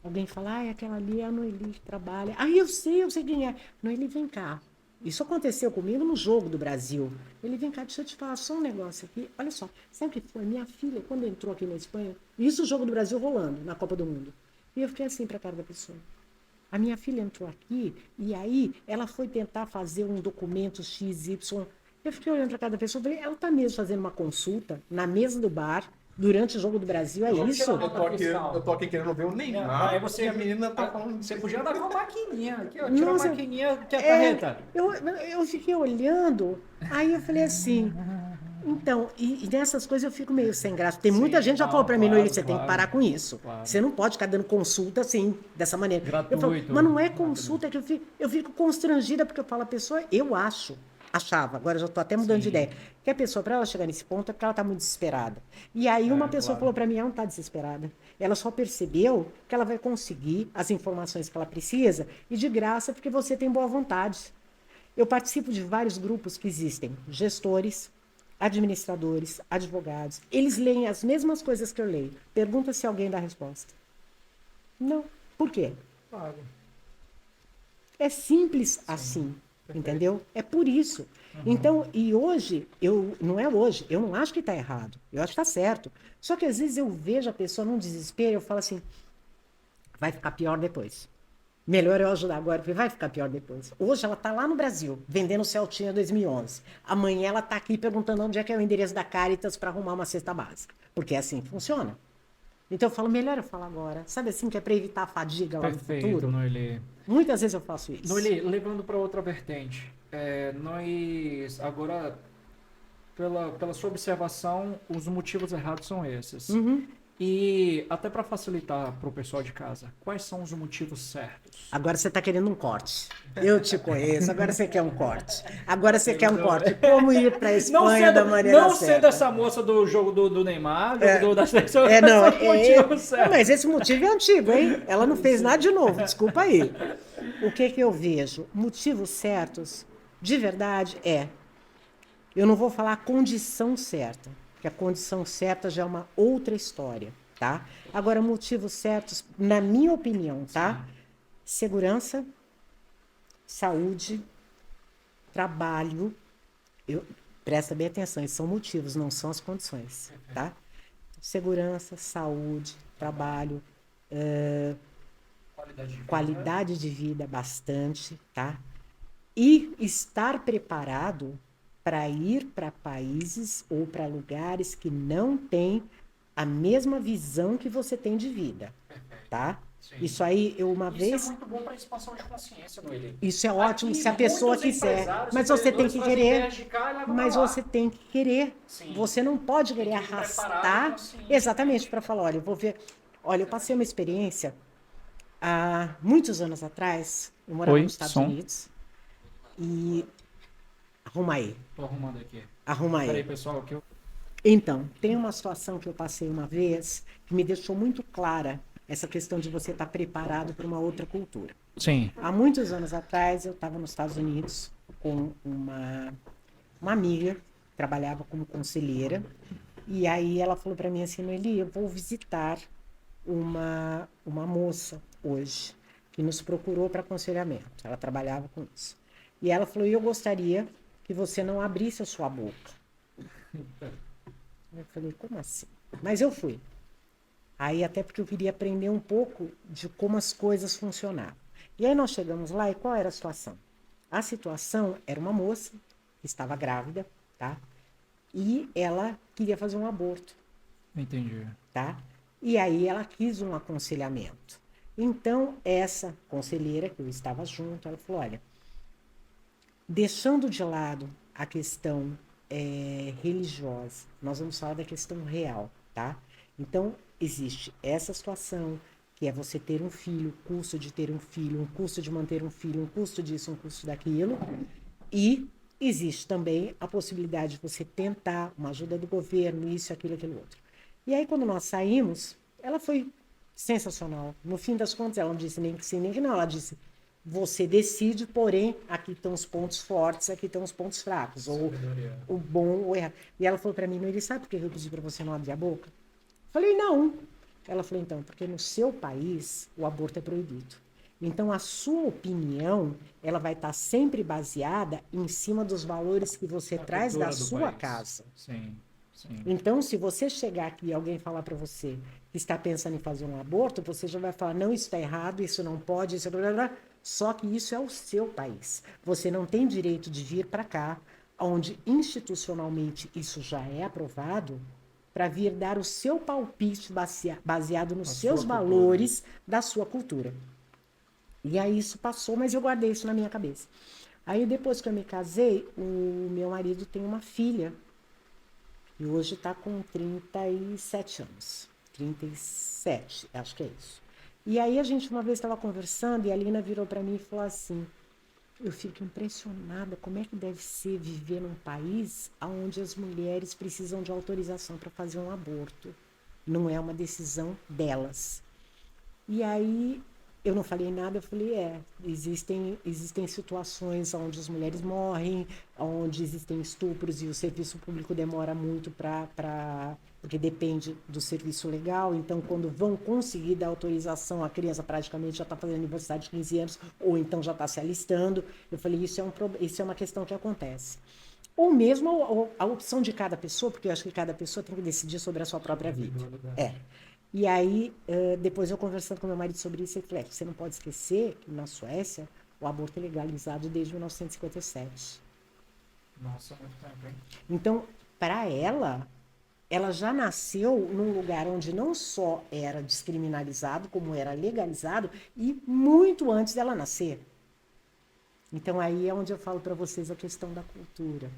alguém fala, aquela ali é a Noeli que trabalha. Eu sei quem é. Noeli, vem cá. Isso aconteceu comigo no Jogo do Brasil. Ele, vem cá, deixa eu te falar só um negócio aqui. Olha só, sabe o que foi? Minha filha, quando entrou aqui na Espanha, isso o Jogo do Brasil rolando, na Copa do Mundo. E eu fiquei assim pra cara da pessoa. A minha filha entrou aqui e aí ela foi tentar fazer um documento XY. Eu fiquei olhando pra cara da pessoa e falei, ela tá mesmo fazendo uma consulta na mesa do bar, durante o Jogo do Brasil, é isso? Eu tô aqui querendo ver o Neymar. Aí você, e a menina tá falando... Você podia andar com a maquininha. Aqui, ó, tira Nossa, a maquininha que é a carreta. Eu fiquei olhando, aí eu falei assim, Então, e nessas coisas eu fico meio sem graça. Tem muita Sim, gente já não, falou pra mim, claro, Noeli, você tem que claro, parar com isso. claro. Você não pode ficar dando consulta assim, dessa maneira. Eu falo, Gratuito. mas não é consulta, é que eu fico constrangida, porque eu falo, a pessoa, achava, agora eu já tô até mudando de Sim. ideia, que a pessoa, para ela chegar nesse ponto, é porque ela tá muito desesperada. E aí uma pessoa Claro. falou pra mim, ela não tá desesperada. Ela só percebeu que ela vai conseguir as informações que ela precisa, e de graça, porque você tem boa vontade. Eu participo de vários grupos que existem gestores, administradores, advogados. Eles leem as mesmas coisas que eu leio. Pergunta se alguém dá resposta. Não. Por quê? Claro. É simples assim, entendeu? É por isso. Então, e hoje, não é hoje, eu não acho que está errado. Eu acho que está certo. Só que às vezes eu vejo a pessoa num desespero, eu falo assim, vai ficar pior depois. Melhor eu ajudar agora, porque vai ficar pior depois. Hoje ela está lá no Brasil, vendendo Celtinha 2011. Amanhã ela está aqui perguntando onde é que é o endereço da Caritas para arrumar uma cesta básica. Porque é assim que funciona. Então eu falo, melhor eu falar agora. Sabe assim, que é para evitar a fadiga lá no Perfeito, futuro? Noeli. Muitas vezes eu faço isso. Noeli, levando para outra vertente, nós agora, pela sua observação, os motivos errados são esses. E até para facilitar para o pessoal de casa, quais são os motivos certos? Agora você está querendo um corte. Eu te conheço, agora você quer um corte. Agora você quer um corte. Como ir para a Espanha da maneira não certa. sendo essa moça do jogo do Neymar, da seleção, Não, esse é o motivo certo. mas esse motivo é antigo, hein? Ela não fez nada de novo, desculpa aí. O que eu vejo? Motivos certos, de verdade, eu não vou falar a condição certa, porque a condição certa já é uma outra história, tá? Agora, motivos certos, na minha opinião, tá? Segurança, saúde, trabalho. Presta bem atenção, esses são motivos, não são as condições, tá? Segurança, saúde, trabalho, qualidade de vida bastante, tá? E estar preparado para ir para países ou para lugares que não têm a mesma visão que você tem de vida, tá? Sim. Isso aí, Isso é muito bom para expansão de consciência, Noeli. Isso é ótimo Aqui, se a pessoa muitos quiser. empresários, Mas você tem que empreendedores querer. fazem viagem de cá e levam Mas pra lá. você tem que querer. Sim. Você não pode querer Tem que ir preparado e arrastar. consciente. Exatamente, para falar, olha, eu vou ver. Olha, eu passei uma experiência há muitos anos atrás. Eu morava nos Estados Unidos. E. Arruma aí. Tô arrumando aqui. Arruma aí. Peraí, pessoal, que eu... Então, tem uma situação que eu passei uma vez que me deixou muito clara essa questão de você estar preparado para uma outra cultura. Sim. Há muitos anos atrás, eu estava nos Estados Unidos com uma amiga, que trabalhava como conselheira, e aí ela falou para mim assim, Noeli, eu vou visitar uma moça hoje, que nos procurou para aconselhamento. Ela trabalhava com isso. E ela falou, eu gostaria que você não abrisse a sua boca. Eu falei, como assim? Mas eu fui. Aí até porque eu queria aprender um pouco de como as coisas funcionavam. E aí nós chegamos lá e qual era a situação? A situação era uma moça que estava grávida, tá? E ela queria fazer um aborto. Entendi. Tá? E aí ela quis um aconselhamento. Então essa conselheira que eu estava junto, ela falou, olha, deixando de lado a questão religiosa, nós vamos falar da questão real, tá? Então, existe essa situação, que é você ter um filho, o custo de ter um filho, um custo de manter um filho, um custo disso, um custo daquilo. E existe também a possibilidade de você tentar uma ajuda do governo, isso, aquilo, aquilo outro. E aí, quando nós saímos, ela foi sensacional. No fim das contas, ela não disse nem que sim, nem que não. Ela disse, você decide, porém, aqui estão os pontos fortes, aqui estão os pontos fracos, ou o bom ou o errado. E ela falou para mim, Noeli, sabe por que eu pedi para você não abrir a boca? Falei, não. Ela falou, então, porque no seu país o aborto é proibido. Então, a sua opinião, ela vai estar sempre baseada em cima dos valores que você traz da sua casa. Sim, sim. Então, se você chegar aqui e alguém falar para você que está pensando em fazer um aborto, você já vai falar, não, isso está errado, isso não pode, isso... Blá, blá, blá. Só que isso é o seu país. Você não tem direito de vir para cá, onde institucionalmente isso já é aprovado, para vir dar o seu palpite baseado nos seus valores da sua cultura. E aí isso passou, mas eu guardei isso na minha cabeça. Aí depois que eu me casei, o meu marido tem uma filha E hoje está com 37 anos. 37, acho que é isso. E aí a gente uma vez estava conversando e a Lina virou para mim e falou assim: eu fico impressionada como é que deve ser viver num país onde as mulheres precisam de autorização para fazer um aborto. Não é uma decisão delas. E aí eu não falei nada, eu falei, existem situações onde as mulheres morrem, onde existem estupros e o serviço público demora muito porque depende do serviço legal, então quando vão conseguir dar autorização, a criança praticamente já está fazendo aniversário de 15 anos, ou então já está se alistando. Eu falei, isso é uma questão que acontece. Ou mesmo a opção de cada pessoa, porque eu acho que cada pessoa tem que decidir sobre a sua própria vida. E aí, depois eu conversando com meu marido sobre isso, ele falou, você não pode esquecer que na Suécia o aborto é legalizado desde 1957. Nossa, muito tempo, hein? Então, para ela já nasceu num lugar onde não só era descriminalizado, como era legalizado, e muito antes dela nascer. Então, aí é onde eu falo para vocês a questão da cultura.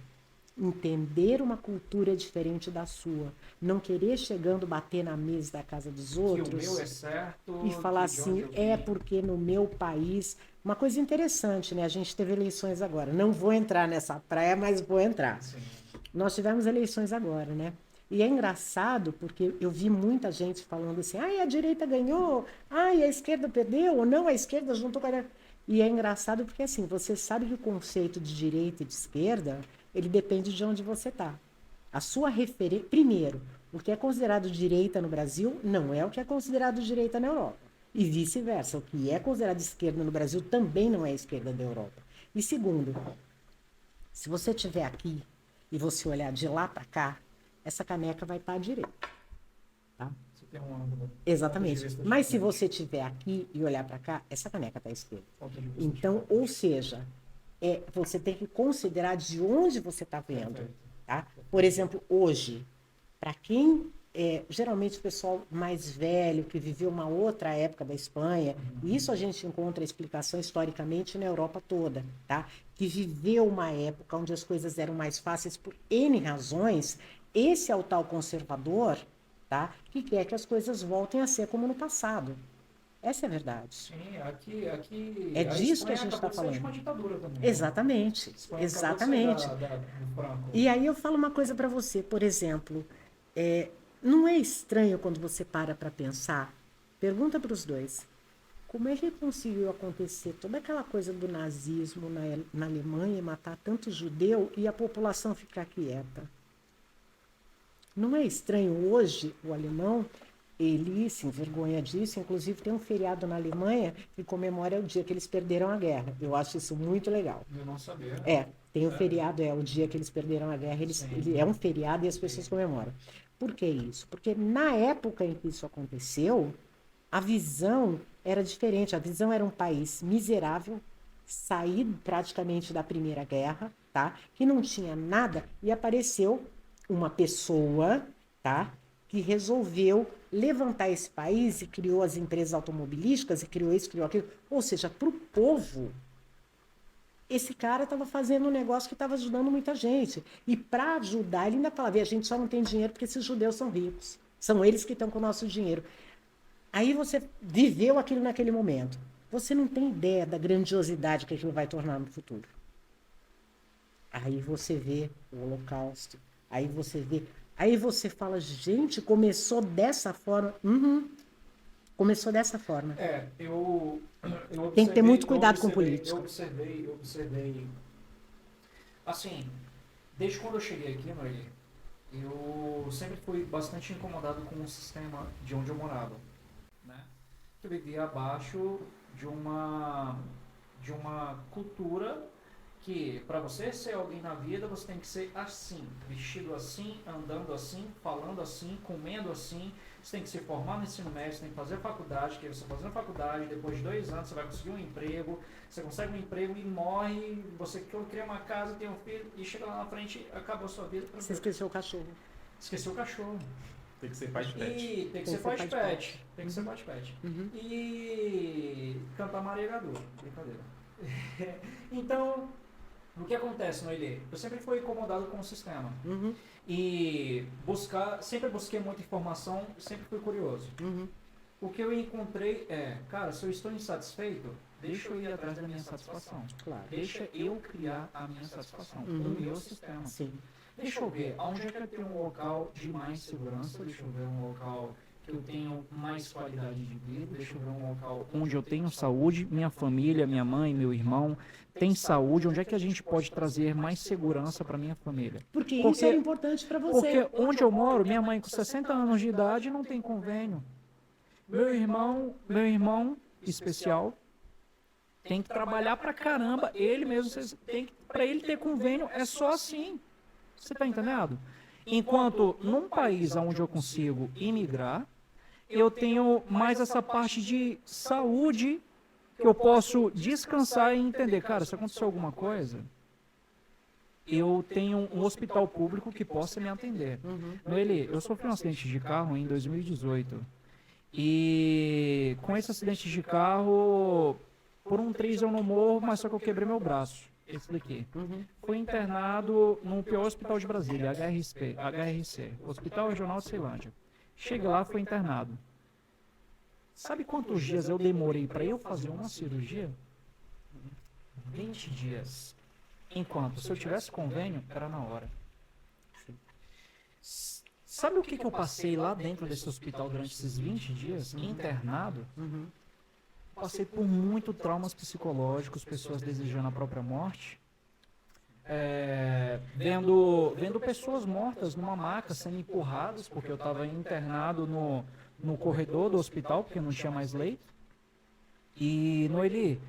Entender uma cultura diferente da sua. Não querer chegando, bater na mesa da casa dos outros. Que o meu é certo. E falar assim, porque no meu país... Uma coisa interessante, né? A gente teve eleições agora. Não vou entrar nessa praia, mas vou entrar. Sim. Nós tivemos eleições agora, né? E é engraçado porque eu vi muita gente falando assim, a direita ganhou, a esquerda perdeu, ou não, a esquerda juntou com a... E é engraçado porque, assim, você sabe que o conceito de direita e de esquerda, ele depende de onde você está. A sua referência... Primeiro, o que é considerado direita no Brasil não é o que é considerado direita na Europa. E vice-versa. O que é considerado esquerda no Brasil também não é esquerda da Europa. E segundo, se você estiver aqui e você olhar de lá para cá, essa caneca vai estar à direita. Tá? Você tem um ângulo. Exatamente. Mas se você estiver aqui e olhar para cá, essa caneca está à esquerda. Então, ou seja, você tem que considerar de onde você está vendo. Tá? Por exemplo, hoje, para quem geralmente o pessoal mais velho, que viveu uma outra época da Espanha, e isso a gente encontra a explicação historicamente na Europa toda, tá? Que viveu uma época onde as coisas eram mais fáceis por N razões, esse é o tal conservador, tá? Que quer que as coisas voltem a ser como no passado. Essa é a verdade. Sim, aqui é disso que a gente está falando. Uma ditadura também. Exatamente, exatamente. Do Franco. E aí eu falo uma coisa para você, por exemplo, não é estranho quando você para pensar? Pergunta para os dois. Como é que conseguiu acontecer toda aquela coisa do nazismo na Alemanha, matar tanto judeu e a população ficar quieta? Não é estranho hoje o alemão, ele se envergonha disso, inclusive tem um feriado na Alemanha que comemora o dia que eles perderam a guerra. Eu acho isso muito legal. Eu não sabia. Tem um feriado, o dia que eles perderam a guerra, ele é um feriado e as pessoas comemoram. Por que isso? Porque na época em que isso aconteceu, a visão era diferente. A visão era um país miserável, saído praticamente da Primeira Guerra, tá? Que não tinha nada, e apareceu uma pessoa, tá? Que resolveu levantar esse país e criou as empresas automobilísticas, e criou isso, criou aquilo. Ou seja, para o povo, esse cara estava fazendo um negócio que estava ajudando muita gente. E para ajudar, ele ainda falava, a gente só não tem dinheiro porque esses judeus são ricos. São eles que estão com o nosso dinheiro. Aí você viveu aquilo naquele momento. Você não tem ideia da grandiosidade que aquilo vai tornar no futuro. Aí você vê o Holocausto. Aí você fala, gente, começou dessa forma. Começou dessa forma. Eu observei, tem que ter muito cuidado com política. Eu observei. Assim, desde quando eu cheguei aqui, Noeli, eu sempre fui bastante incomodado com o sistema de onde eu morava. Né? Eu vivia abaixo de uma cultura que, para você ser alguém na vida, você tem que ser assim, vestido assim, andando assim, falando assim, comendo assim. Você tem que se formar no ensino médio, você tem que fazer faculdade, que você fazendo faculdade, depois de 2 anos você vai conseguir um emprego, você consegue um emprego e morre, você cria uma casa, tem um filho, e chega lá na frente, acabou a sua vida. Você esqueceu o cachorro. Esqueceu o cachorro. Tem que ser pai de pet. Tem que ser pai de pet. Tem que ser pai de pet. E cantar Maria Gadu. Brincadeira. Então, O que acontece, Noeli? Eu sempre fui incomodado com o sistema. Uhum. E sempre busquei muita informação, sempre fui curioso. Uhum. O que eu encontrei cara, se eu estou insatisfeito, deixa eu ir atrás da minha satisfação. Claro. Deixa eu criar a minha satisfação, Uhum. o meu sistema. Sim. Deixa eu ver, aonde é que eu tenho um local de mais segurança, deixa eu ver um local que eu tenho mais qualidade de vida, deixa eu ver um local onde eu tenho saúde, minha família, minha mãe, meu irmão tem saúde, onde é que a gente pode trazer mais segurança para minha família. Porque isso é importante para você. Porque onde eu moro, minha mãe com 60 anos de idade não tem convênio. Meu irmão especial tem que trabalhar pra caramba, ele mesmo para ele ter convênio é só assim. Você tá entendendo? Enquanto num país onde eu consigo imigrar, eu tenho mais essa parte de saúde que eu posso descansar e entender, cara, se acontecer alguma coisa, eu tenho um hospital público que possa me atender. Noeli, eu sofri um acidente de carro em 2018. E com esse acidente de carro, por um triz eu não morro, mas só que eu quebrei meu braço. Esse daqui. Fui internado no pior hospital de Brasília, HRC, Hospital Regional de Ceilândia. Cheguei lá, fui internado. Sabe quantos dias eu demorei para eu fazer uma cirurgia? 20 dias. Enquanto, se eu tivesse convênio, era na hora. Sabe o que eu passei lá dentro desse hospital durante esses 20 dias, internado? Passei por muito traumas psicológicos, pessoas desejando a própria morte. Vendo pessoas mortas numa maca sendo empurradas, porque eu estava internado no corredor do hospital, porque não tinha mais leito. E, Noeli,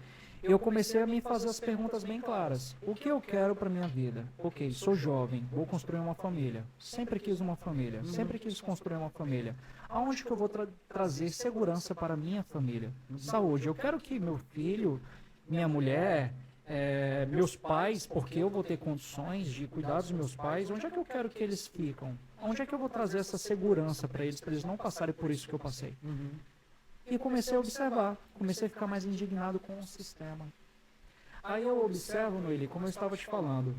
eu comecei a me fazer as perguntas bem claras. O que eu quero para minha vida? Ok, sou jovem, vou construir uma família. Sempre quis uma família, sempre quis construir uma família. Aonde que eu vou trazer segurança para a minha família? Saúde. Eu quero que meu filho, minha mulher, meus pais, porque eu vou ter condições de cuidar dos meus pais, onde é que eu quero que eles ficam? Onde é que eu vou trazer essa segurança para eles não passarem por isso que eu passei? E comecei a observar, comecei a ficar mais indignado com o sistema. Aí eu observo, Noeli, como eu estava te falando,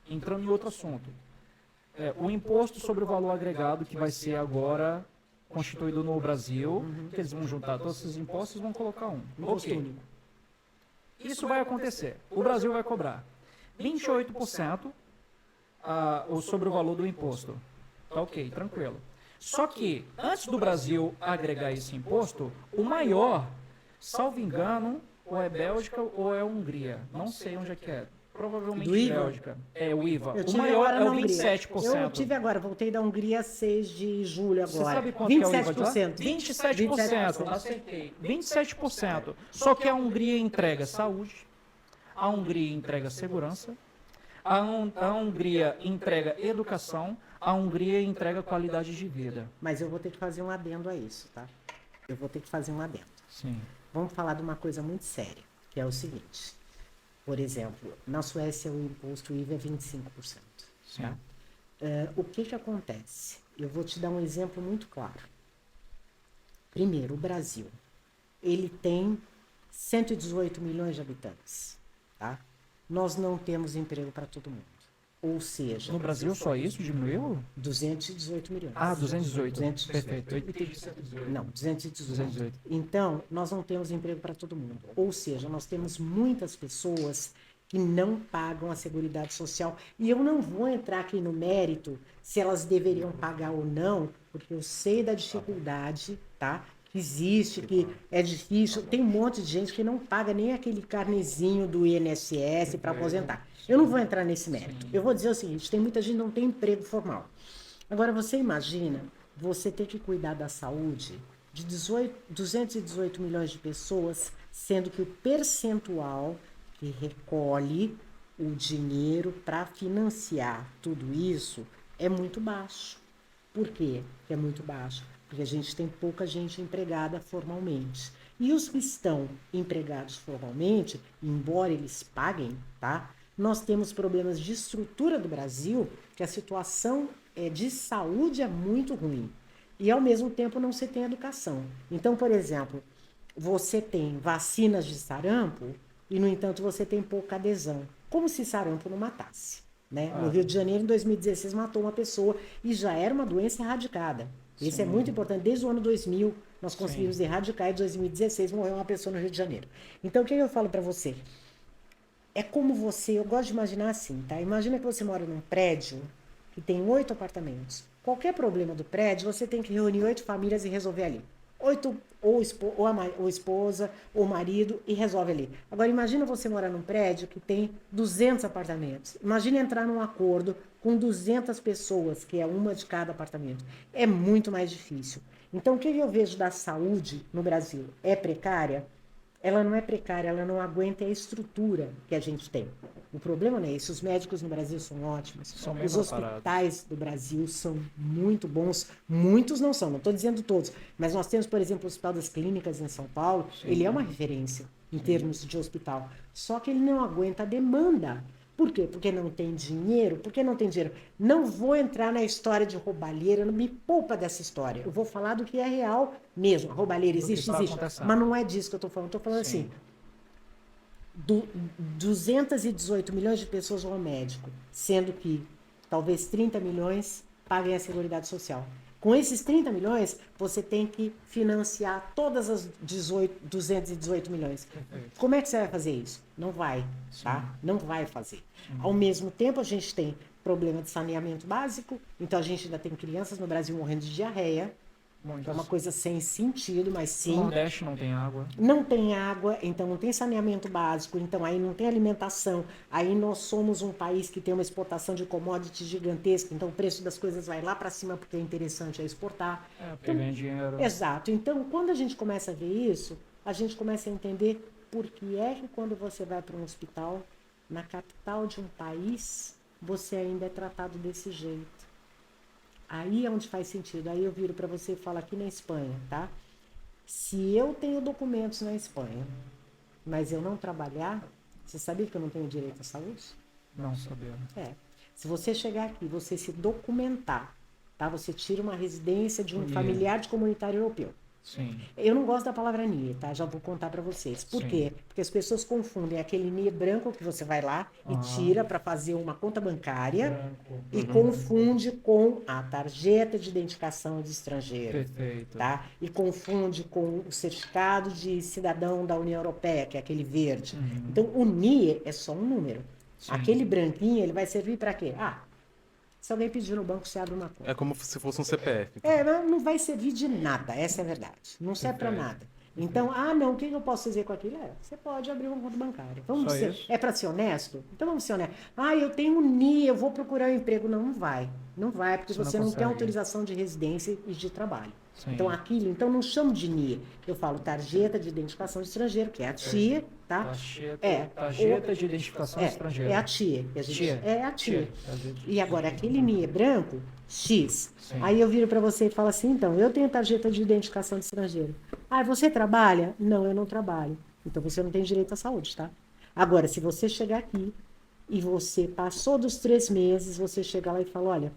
entrando em outro assunto, o imposto sobre o valor agregado que vai ser agora constituído no Brasil, que eles vão juntar todos esses impostos e vão colocar um. Ok. Isso vai acontecer. O Brasil vai cobrar 28% sobre o valor do imposto. Tá ok, tranquilo. Só que, antes do Brasil agregar esse imposto, o maior, salvo engano, ou é Bélgica ou é Hungria. Não sei onde é que é. Provavelmente Bélgica. É o IVA. O maior é o 27%. Eu tive agora, voltei da Hungria 6 de julho agora. Você sabe quanto é o IVA de lá? 27%. 27%. Acertei. 27%. Só que a Hungria entrega saúde, a Hungria entrega segurança, a Hungria entrega educação, a Hungria entrega qualidade de vida. Mas eu vou ter que fazer um adendo a isso, tá? Eu vou ter que fazer um adendo. Sim. Vamos falar de uma coisa muito séria, que é o seguinte. Por exemplo, na Suécia o imposto IVA é 25%. Sim. Tá? O que acontece? Eu vou te dar um exemplo muito claro. Primeiro, o Brasil. Ele tem 118 milhões de habitantes. Tá? Nós não temos emprego para todo mundo. Ou seja... No Brasil só isso diminuiu? 218 milhões. 218. 218. Perfeito. Não, 218. 218. Então, nós não temos emprego para todo mundo. Ou seja, nós temos muitas pessoas que não pagam a Seguridade Social. E eu não vou entrar aqui no mérito se elas deveriam pagar ou não, porque eu sei da dificuldade, tá? Que existe, que é difícil. Tem um monte de gente que não paga nem aquele carnezinho do INSS para aposentar. Eu não vou entrar nesse mérito. Eu vou dizer o seguinte, tem muita gente que não tem emprego formal. Agora, você imagina você ter que cuidar da saúde de 218 milhões de pessoas, sendo que o percentual que recolhe o dinheiro para financiar tudo isso é muito baixo. Por quê que é muito baixo? Porque a gente tem pouca gente empregada formalmente. E os que estão empregados formalmente, embora eles paguem, tá? Nós temos problemas de estrutura do Brasil, que a situação de saúde é muito ruim. E, ao mesmo tempo, não se tem educação. Então, por exemplo, você tem vacinas de sarampo, e, no entanto, você tem pouca adesão. Como se sarampo não matasse, né? Ah. No Rio de Janeiro, em 2016, matou uma pessoa e já era uma doença erradicada. Isso é Sim. muito importante. Desde o ano 2000, nós conseguimos Sim. erradicar. Em 2016, morreu uma pessoa no Rio de Janeiro. Então, o que eu falo para você? É como você, eu gosto de imaginar assim, tá? Imagina que você mora num prédio que tem 8 apartamentos. Qualquer problema do prédio, você tem que reunir 8 famílias e resolver ali. 8, ou esposa, ou marido, e resolve ali. Agora, imagina você morar num prédio que tem 200 apartamentos. Imagina entrar num acordo com 200 pessoas, que é uma de cada apartamento. É muito mais difícil. Então, o que eu vejo da saúde no Brasil? É precária? Ela não é precária, ela não aguenta a estrutura que a gente tem. O problema não é esse. Os médicos no Brasil são ótimos. São bem Os preparados. hospitais do Brasil são muito bons. Muitos não são, não estou dizendo todos. Mas nós temos, por exemplo, o Hospital das Clínicas em São Paulo. Ele é uma referência em termos de hospital. Só que ele não aguenta a demanda. Por quê? Porque não tem dinheiro? Porque não tem dinheiro. Não vou entrar na história de roubalheira, não me poupa dessa história. Eu vou falar do que é real mesmo. A roubalheira Do que existe, está existe. acontecendo. Mas não é disso que eu estou falando. Estou falando Sim. assim, 218 milhões de pessoas vão ao médico, sendo que talvez 30 milhões paguem a Seguridade Social. Com esses 30 milhões, você tem que financiar todas as 218 milhões. Perfeito. Como é que você vai fazer isso? Não vai, tá? Não vai fazer. Ao mesmo tempo, a gente tem problema de saneamento básico, então a gente ainda tem crianças no Brasil morrendo de diarreia, que é uma coisa sem sentido, mas O sim. Nordeste não tem água. Não tem água, então não tem saneamento básico, então aí não tem alimentação. Aí nós somos um país que tem uma exportação de commodities gigantesca, então o preço das coisas vai lá para cima porque é interessante exportar. É, porque ganha dinheiro. Exato. Então, quando a gente começa a ver isso, a gente começa a entender por que é que quando você vai para um hospital, na capital de um país, você ainda é tratado desse jeito. Aí é onde faz sentido. Aí eu viro para você e falo aqui na Espanha, tá? Se eu tenho documentos na Espanha, mas eu não trabalhar, você sabia que eu não tenho direito à saúde? Não sabia. É. Se você chegar aqui, você se documentar, tá? Você tira uma residência de um NIE. familiar de comunitário europeu. Sim. Eu não gosto da palavra NIE, tá? Já vou contar para vocês. Por Sim. quê? Porque as pessoas confundem aquele NIE branco que você vai lá e tira para fazer uma conta bancária Branco. e confunde com a tarjeta de identificação de estrangeiro. Perfeito. Tá? E confunde com o certificado de cidadão da União Europeia, que é aquele verde. Então, o NIE é só um número. Sim. Aquele branquinho, ele vai servir para quê? Ah, se alguém pedir no banco, você abre uma conta. É como se fosse um CPF. É, não vai servir de nada, essa é a verdade. Não serve para nada. Então, não, o que eu posso fazer com aquilo? Você pode abrir uma conta bancária. Só isso? É para ser honesto? Então vamos ser honestos. Eu tenho um NIE, eu vou procurar um emprego. Não, não vai. Não vai, porque Você você não não tem consegue. autorização de residência e de trabalho. Sim. Então não chamo de NIE. Eu falo tarjeta de identificação de estrangeiro, que é a TIE, tá? Tarjeta de identificação estrangeira. É a TIE. Que a gente, TIE. É a TIE. TIE. E agora, aquele NIE branco, X. Sim. Aí eu viro para você e falo assim, então, eu tenho tarjeta de identificação de estrangeiro. Você trabalha? Não, eu não trabalho. Então você não tem direito à saúde, tá? Agora, se você chegar aqui e você passou dos 3 meses, você chega lá e fala, olha,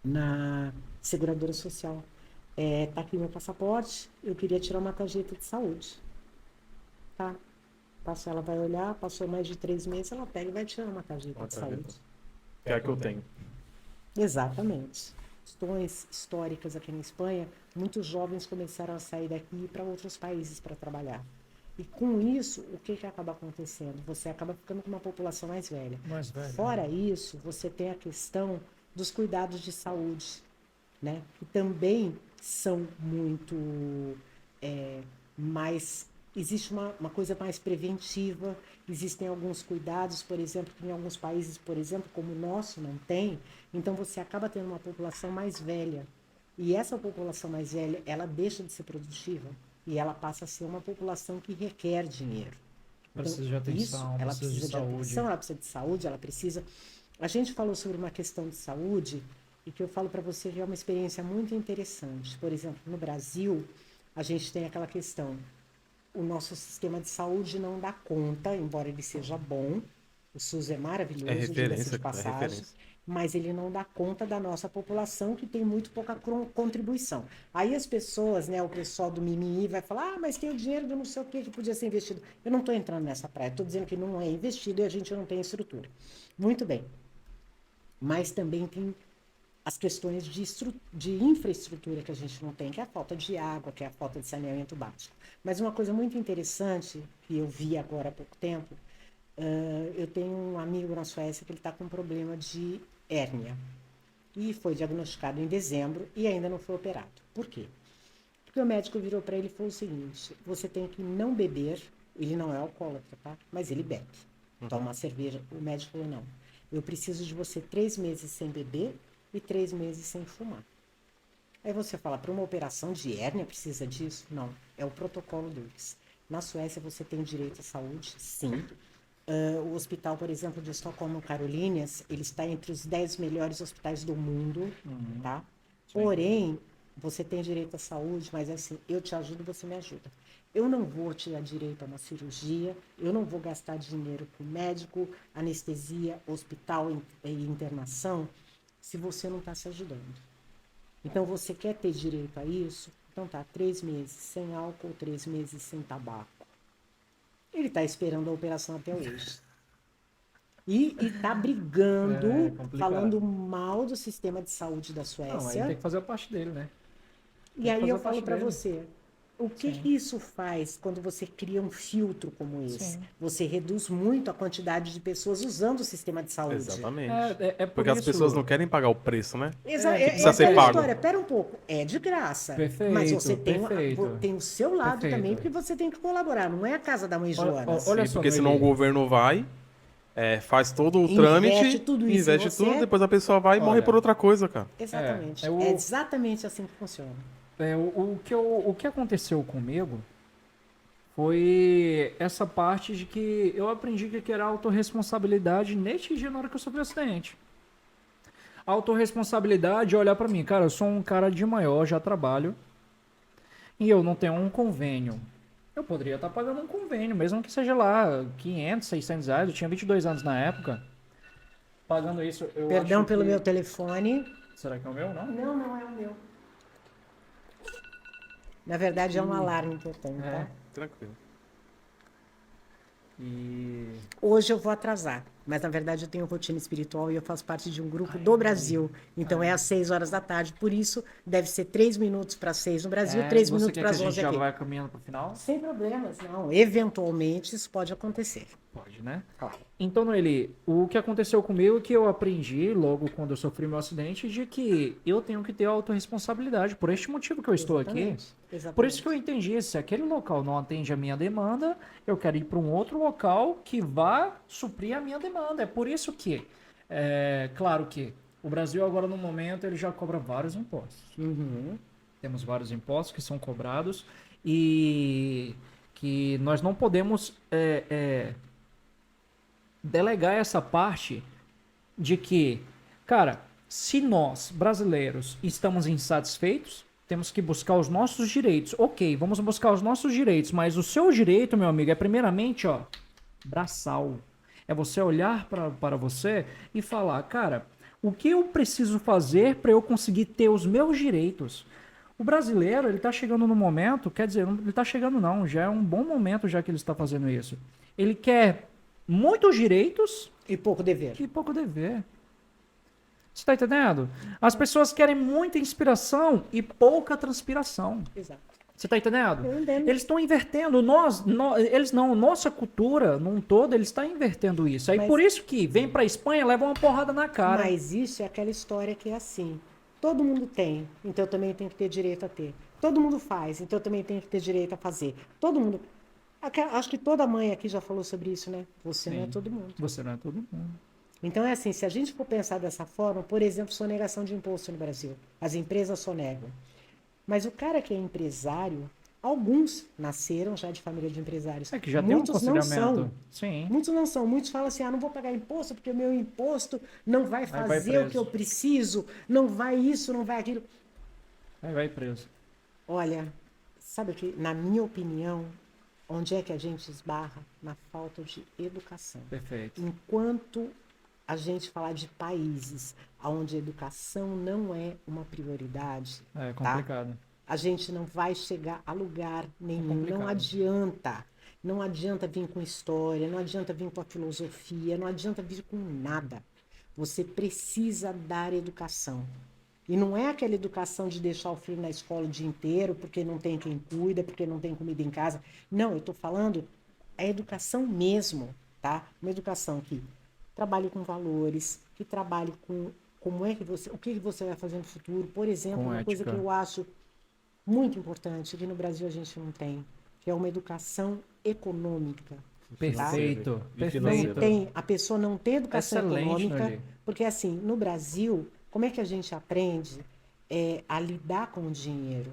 na seguradora social, tá aqui meu passaporte, eu queria tirar uma tarjeta de saúde. Tá? Ela vai olhar, passou mais de 3 meses, ela pega e vai tirar uma tarjeta de saúde. É a que eu tenho. Exatamente. Questões históricas aqui na Espanha, muitos jovens começaram a sair daqui e ir para outros países para trabalhar. E com isso, o que acaba acontecendo? Você acaba ficando com uma população mais velha. Mais velha. Fora isso, você tem a questão dos cuidados de saúde, né? Que também são muito mais... Existe uma coisa mais preventiva, existem alguns cuidados, por exemplo, que em alguns países, por exemplo, como o nosso, não tem. Então, você acaba tendo uma população mais velha. E essa população mais velha, ela deixa de ser produtiva e ela passa a ser uma população que requer dinheiro. Precisa de atenção, ela precisa de saúde. atenção, ela precisa de saúde, ela precisa... A gente falou sobre uma questão de saúde e que eu falo para você que é uma experiência muito interessante. Por exemplo, no Brasil, a gente tem aquela questão... O nosso sistema de saúde não dá conta, embora ele seja bom, O SUS é maravilhoso, É diga-se referência, de é passagem, referência. mas ele não dá conta da nossa população, que tem muito pouca contribuição. Aí as pessoas, né, o pessoal do mimimi vai falar, mas tem o dinheiro do não sei o que podia ser investido. Eu não estou entrando nessa praia, estou dizendo que não é investido e a gente não tem estrutura. Muito bem. Mas também tem as questões de infraestrutura que a gente não tem, que é a falta de água, que é a falta de saneamento básico. Mas uma coisa muito interessante, que eu vi agora há pouco tempo, eu tenho um amigo na Suécia que ele está com um problema de hérnia. E foi diagnosticado em dezembro e ainda não foi operado. Por quê? Porque o médico virou para ele e falou o seguinte, você tem que não beber, ele não é alcoólatra, tá? Mas ele bebe, toma cerveja. O médico falou, não, eu preciso de você 3 meses sem beber e 3 meses sem fumar. Aí você fala, para uma operação de hérnia precisa disso? Não, é o protocolo deles. Na Suécia você tem direito à saúde? Sim. O hospital, por exemplo, de Estocolmo, Carolinas, ele está entre os 10 melhores hospitais do mundo, tá? Porém, você tem direito à saúde, mas assim, eu te ajudo, você me ajuda. Eu não vou te dar direito a uma cirurgia, eu não vou gastar dinheiro com médico, anestesia, hospital e internação, se você não está se ajudando. Então, você quer ter direito a isso? Então tá, 3 meses sem álcool, 3 meses sem tabaco. Ele está esperando a operação até hoje. E está brigando, falando mal do sistema de saúde da Suécia. Não, aí tem que fazer a parte dele, né? E aí eu falo para você, o que isso faz quando você cria um filtro como esse? Sim. Você reduz muito a quantidade de pessoas usando o sistema de saúde. Exatamente. isso... Porque as pessoas não querem pagar o preço, né? Precisa ser pago. História, pera um pouco, é de graça. Perfeito, mas você perfeito. tem o seu lado Perfeito. também, porque você tem que colaborar, não é a casa da mãe Joana. Olha só, porque senão o governo vai, faz todo o Investe trâmite, tudo isso investe em você. tudo, depois a pessoa vai e morre por outra coisa, cara. Exatamente. É exatamente assim que funciona. O que aconteceu comigo foi essa parte de que eu aprendi que era autorresponsabilidade neste dia na hora que eu sofri o acidente. Autorresponsabilidade é olhar pra mim, cara, eu sou um cara de maior, já trabalho, e eu não tenho um convênio. Eu poderia estar pagando um convênio, mesmo que seja lá 500, 600 reais, eu tinha 22 anos na época. Pagando isso, eu Perdão acho pelo que... meu telefone. Será que é o meu, não? Não é o meu. Na verdade, é um alarme que eu tenho, tá? Tranquilo. E... Hoje eu vou atrasar, mas na verdade eu tenho rotina espiritual e eu faço parte de um grupo do Brasil. Então é às 6 horas da tarde, por isso deve ser 3 minutos para 6 no Brasil, 3 minutos para as 11 aqui. Você quer que a gente já vai caminhando pro final? Sem problemas, não. Eventualmente isso pode acontecer. Pode, né? Claro. Então, Noeli, o que aconteceu comigo é que eu aprendi, logo quando eu sofri meu acidente, de que eu tenho que ter autorresponsabilidade. Por este motivo que eu estou aqui. Exatamente. Por isso que eu entendi, se aquele local não atende a minha demanda, eu quero ir para um outro local que vá suprir a minha demanda. É por isso que, claro que o Brasil agora no momento ele já cobra vários impostos. Temos vários impostos que são cobrados e que nós não podemos delegar essa parte de que, cara, se nós, brasileiros, estamos insatisfeitos, temos que buscar os nossos direitos. Ok, vamos buscar os nossos direitos, mas o seu direito, meu amigo, é primeiramente, ó, braçal. É você olhar para você e falar, cara, o que eu preciso fazer para eu conseguir ter os meus direitos? O brasileiro, ele tá chegando no momento, quer dizer, ele tá chegando não, já é um bom momento já que ele está fazendo isso. Ele quer muitos direitos e pouco dever. Você tá entendendo? As pessoas querem muita inspiração e pouca transpiração. Exato. Você tá entendendo? Eu entendo. Eles estão invertendo. Nossa cultura num todo, eles estão invertendo isso. Aí por isso que vem pra Espanha, leva uma porrada na cara. Mas isso é aquela história que é assim. Todo mundo tem, então eu também tenho que ter direito a ter. Todo mundo faz, então eu também tenho que ter direito a fazer. Todo mundo... Acho que toda mãe aqui já falou sobre isso, né? Você não é todo mundo. Você não é todo mundo. Então é assim, se a gente for pensar dessa forma, por exemplo, sonegação de imposto no Brasil. As empresas sonegam. Mas o cara que é empresário, alguns nasceram já de família de empresários. Que já tem um aconselhamento. Sim. Muitos não são. Muitos falam assim, não vou pagar imposto porque o meu imposto não vai fazer o que eu preciso, não vai isso, não vai aquilo. Aí vai preso. Olha, sabe o que? Na minha opinião, onde é que a gente esbarra? Na falta de educação. Perfeito. Enquanto a gente falar de países onde a educação não é uma prioridade, É tá? complicado. A gente não vai chegar a lugar nenhum. complicado. Não adianta. Não adianta vir com história, não adianta vir com a filosofia, não adianta vir com nada. Você precisa dar educação. E não é aquela educação de deixar o filho na escola o dia inteiro, porque não tem quem cuida, porque não tem comida em casa. Não, eu estou falando a educação mesmo, tá? Uma educação que trabalhe com valores, que trabalhe com como é que você, o que você vai fazer no futuro. Por exemplo, Com uma coisa que ética. eu acho muito importante, que no Brasil a gente não tem, que é uma educação econômica. Perfeito. E Perfeito. Não financeira. tem, a pessoa não tem educação Excelente, econômica, Noeli. porque assim, no Brasil, como é que a gente aprende a lidar com o dinheiro?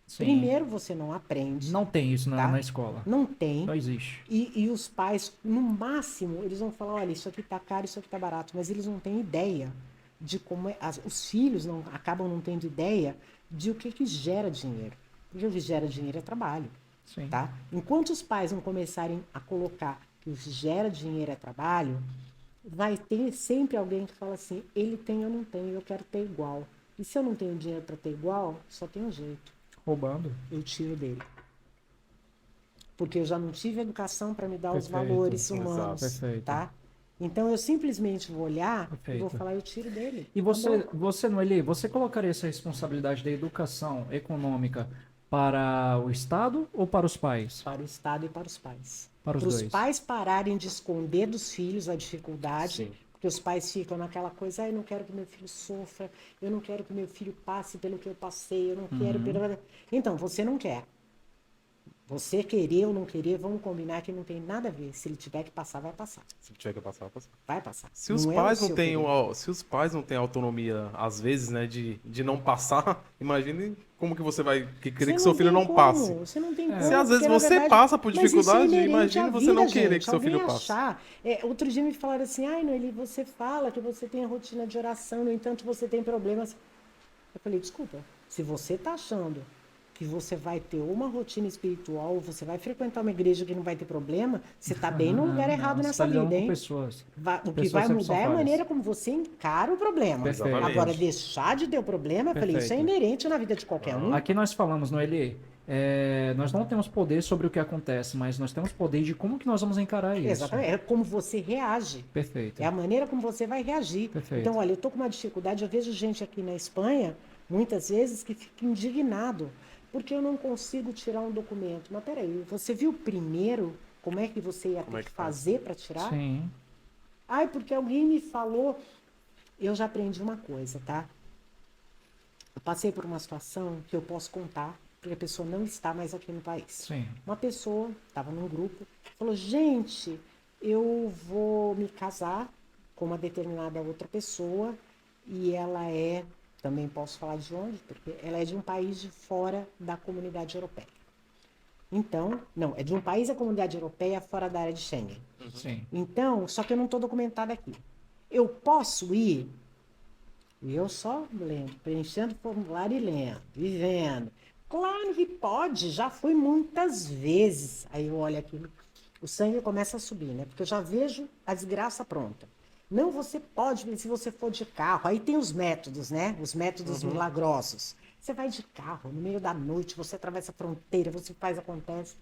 Sim. Primeiro, você não aprende, Não tem isso tá? na escola. Não tem. Não existe. E os pais, no máximo, eles vão falar, olha, isso aqui tá caro, isso aqui tá barato, mas eles não têm ideia de como os filhos acabam não tendo ideia de o que gera dinheiro. Porque o que gera dinheiro é trabalho, Sim. tá? Enquanto os pais não começarem a colocar que o que gera dinheiro é trabalho, vai ter sempre alguém que fala assim, ele tem, eu não tenho, eu quero ter igual. E se eu não tenho dinheiro para ter igual, só tem um jeito, Roubando. eu tiro dele. Porque eu já não tive educação para me dar os Perfeito. valores Exato. humanos, Perfeito. tá? Então eu simplesmente vou olhar e Perfeito. vou falar, eu tiro dele. E você, Acabou. Noeli, você colocaria essa responsabilidade da educação econômica para o Estado ou para os pais? Para o Estado e para os pais. Para os Para os dois. pais pararem de esconder dos filhos a dificuldade, Sim. porque os pais ficam naquela coisa, eu não quero que meu filho sofra, eu não quero que meu filho passe pelo que eu passei, eu não quero... Então, você não quer. Você querer ou não querer, vamos combinar que não tem nada a ver. Se ele tiver que passar, vai passar. Se tiver que passar, passa. Vai passar. Se os é pais o não seu têm, querer. se os pais não têm autonomia, às vezes, né, de não passar, imagine como que você vai querer que Você seu não filho tem não como, passe. Você não tem como. Se às vezes porque, na você verdade, passa por mas isso é dificuldade, inerente imagine à você vida, não querer gente. que seu Alguém filho passe. achar. Outro dia me falaram assim, ai, Noeli, você fala que você tem a rotina de oração, no entanto você tem problemas. Eu falei, desculpa, se você está achando que você vai ter uma rotina espiritual, você vai frequentar uma igreja que não vai ter problema, você está bem no lugar errado Não, você nessa tá lidando vida, com hein? pessoas. O que Pessoas vai sempre são mudar é a falhas. maneira como você encara o problema. Perfeito. Agora, deixar de ter o problema, eu falei, isso é Perfeito. inerente na vida de qualquer um. Aqui nós falamos, Noeli, nós não temos poder sobre o que acontece, mas nós temos poder de como que nós vamos encarar isso. Exatamente, é como você reage. Perfeito. É a maneira como você vai reagir. Perfeito. Então, olha, eu tô com uma dificuldade, eu vejo gente aqui na Espanha, muitas vezes, que fica indignado, porque eu não consigo tirar um documento. Mas peraí, você viu primeiro como é que você ia ter que fazer para tirar? Sim. Ai, porque alguém me falou. Eu já aprendi uma coisa, tá? Eu passei por uma situação que eu posso contar, porque a pessoa não está mais aqui no país. Sim. Uma pessoa estava num grupo, falou, gente, eu vou me casar com uma determinada outra pessoa e ela também posso falar de onde, porque ela é de um país de fora da comunidade europeia. Então, não, é de um país da comunidade europeia fora da área de Schengen. Sim. Então, só que eu não estou documentada aqui. Eu posso ir, e eu só lendo, preenchendo o formulário e lendo, e vendo. Claro que pode, já fui muitas vezes. Aí eu olho aquilo, o sangue começa a subir, né? Porque eu já vejo a desgraça pronta. Não, você pode, se você for de carro. Aí tem os métodos, né? Os métodos milagrosos. Você vai de carro, no meio da noite, você atravessa a fronteira, você faz, acontece.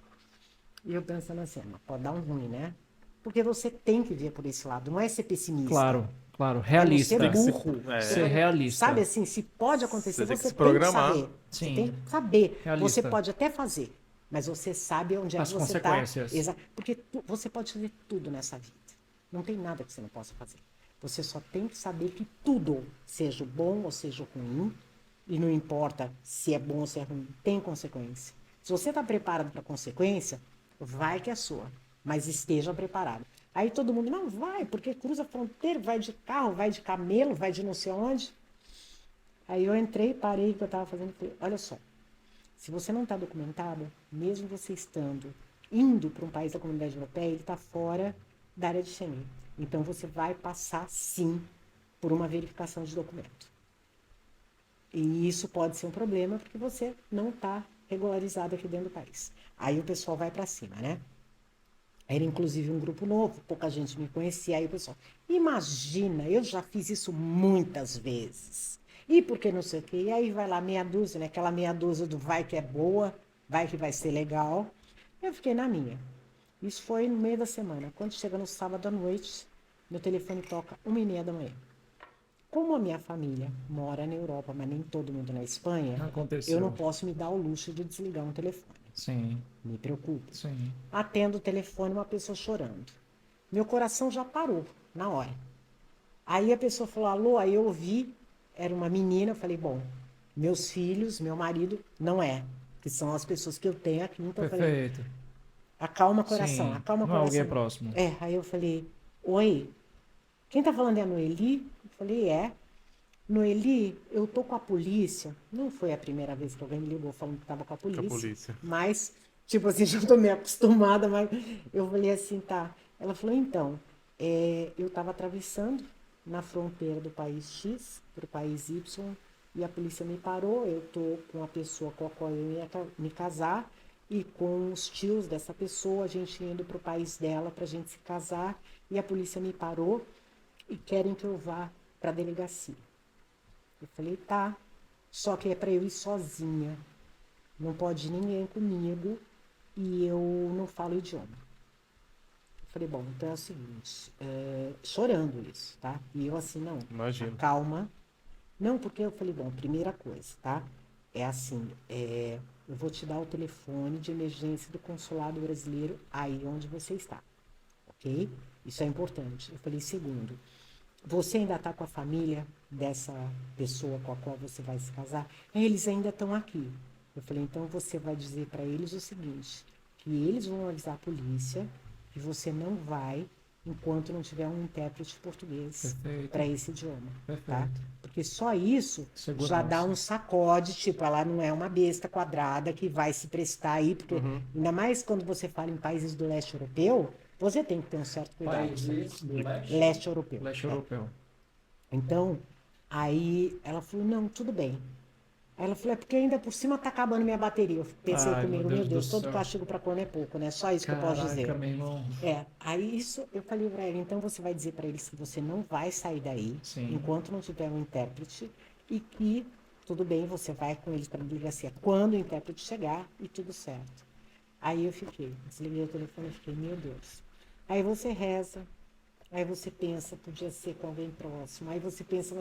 E eu pensando assim, mas pode dar um ruim, né? Porque você tem que ver por esse lado, não é ser pessimista. Claro, claro. É não Realista. ser burro. Ser realista. Sabe assim, se pode acontecer, Você tem que você se tem que programar. saber. Sim. Você tem que saber. Realista. Você pode até fazer, mas você sabe onde é As que você está. consequências. Porque você pode fazer tudo nessa vida. Não tem nada que você não possa fazer. Você só tem que saber que tudo, seja bom ou seja ruim, e não importa se é bom ou se é ruim, tem consequência. Se você está preparado para a consequência, vai que é sua, mas esteja preparado. Aí todo mundo, não vai, porque cruza a fronteira, vai de carro, vai de camelo, vai de não sei onde. Aí eu entrei, parei o que eu estava fazendo e falei, olha só, se você não está documentado, mesmo você indo para um país da comunidade europeia, ele está fora da área de Schengen. Então você vai passar, sim, por uma verificação de documento. E isso pode ser um problema porque você não está regularizado aqui dentro do país. Aí o pessoal vai para cima, né? Era inclusive um grupo novo, pouca gente me conhecia. Aí o pessoal, imagina, eu já fiz isso muitas vezes. E por que não sei o quê? E aí vai lá meia dúzia, né? Aquela meia dúzia do vai que é boa, vai que vai ser legal. Eu fiquei na minha. Isso foi no meio da semana. Quando chega no sábado à noite, meu telefone toca 1h30 da manhã. Como a minha família mora na Europa, mas nem todo mundo na Espanha, Aconteceu. eu não posso me dar o luxo de desligar um telefone. Sim, Me preocupa. sim. Atendo o telefone, uma pessoa chorando. Meu coração já parou na hora. Aí a pessoa falou, alô, aí eu ouvi, era uma menina, eu falei, bom, meus filhos, meu marido, não é, que são as pessoas que eu tenho aqui, então eu falei, Perfeito. acalma coração, Sim, acalma não é coração. alguém próximo. É, aí eu falei, oi, quem tá falando é a Noeli? Eu falei, é. Noeli, eu tô com a polícia. Não foi a primeira vez que alguém me ligou falando que tava com a Com a polícia. polícia. Mas, tipo assim, já tô meio acostumada, mas eu falei assim, tá. Ela falou, então, eu tava atravessando na fronteira do país X pro país Y e a polícia me parou. Eu tô com a pessoa com a qual eu ia me casar e com os tios dessa pessoa, a gente indo pro país dela pra gente se casar e a polícia me parou e querem que eu vá pra delegacia. Eu falei, tá, só que é para eu ir sozinha. Não pode ir ninguém comigo e eu não falo idioma. Eu falei, bom, então é o seguinte, chorando isso, tá? E eu assim, não, Imagino. calma. Não, porque eu falei, bom, primeira coisa, tá? É assim, eu vou te dar o telefone de emergência do consulado brasileiro aí onde você está, ok? Isso é importante. Eu falei, segundo, você ainda está com a família dessa pessoa com a qual você vai se casar? Eles ainda estão aqui. Eu falei, então você vai dizer para eles o seguinte, que eles vão avisar a polícia que você não vai enquanto não tiver um intérprete português para esse idioma, tá? Perfeito. Porque só isso Segurança. já dá um sacode, tipo, ela não é uma besta quadrada que vai se prestar aí, porque ainda mais quando você fala em países do leste europeu, você tem que ter um certo cuidado. Países do leste? Leste europeu. Leste europeu. Então, aí ela falou, não, tudo bem. Aí ela falou, é porque ainda por cima tá acabando minha bateria. Eu pensei Ai, comigo, meu meu Deus Deus, do todo céu. castigo para corno é pouco, né? Só isso que eu posso dizer. Caraca, meu irmão. Aí isso eu falei pra ela, então você vai dizer pra eles que você não vai sair daí Sim. enquanto não tiver um intérprete e que tudo bem, você vai com eles para a delegacia quando o intérprete chegar e tudo certo. Aí eu fiquei, desliguei o telefone e fiquei, meu Deus. Aí você reza, aí você pensa, podia ser com alguém próximo, aí você pensa,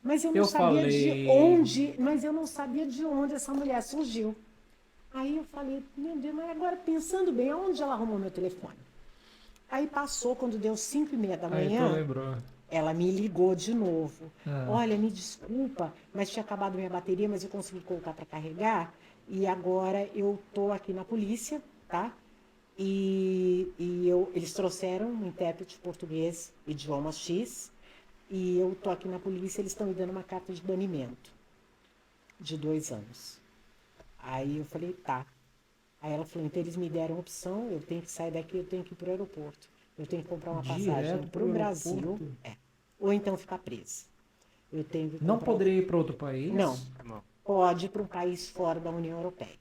mas eu não sabia de onde, mas eu não sabia de onde essa mulher surgiu. Aí eu falei, meu Deus, mas agora pensando bem, aonde ela arrumou meu telefone? Aí passou, quando deu 5h30 da Aí tu manhã, lembrou. ela me ligou de novo. Ah. Olha, me desculpa, mas tinha acabado minha bateria, mas eu consegui colocar para carregar. E agora eu tô aqui na polícia, tá? Eles trouxeram um intérprete português, idioma X, e eu tô aqui na polícia, eles estão me dando uma carta de banimento de 2 anos. Aí eu falei, tá. Aí ela falou, então eles me deram opção, eu tenho que sair daqui, eu tenho que ir pro aeroporto. Eu tenho que comprar uma passagem Direto pro pro Brasil, aeroporto? ou então ficar presa. Eu tenho que Não comprar... poderia ir para outro país? Não, Não. pode ir para um país fora da União Europeia.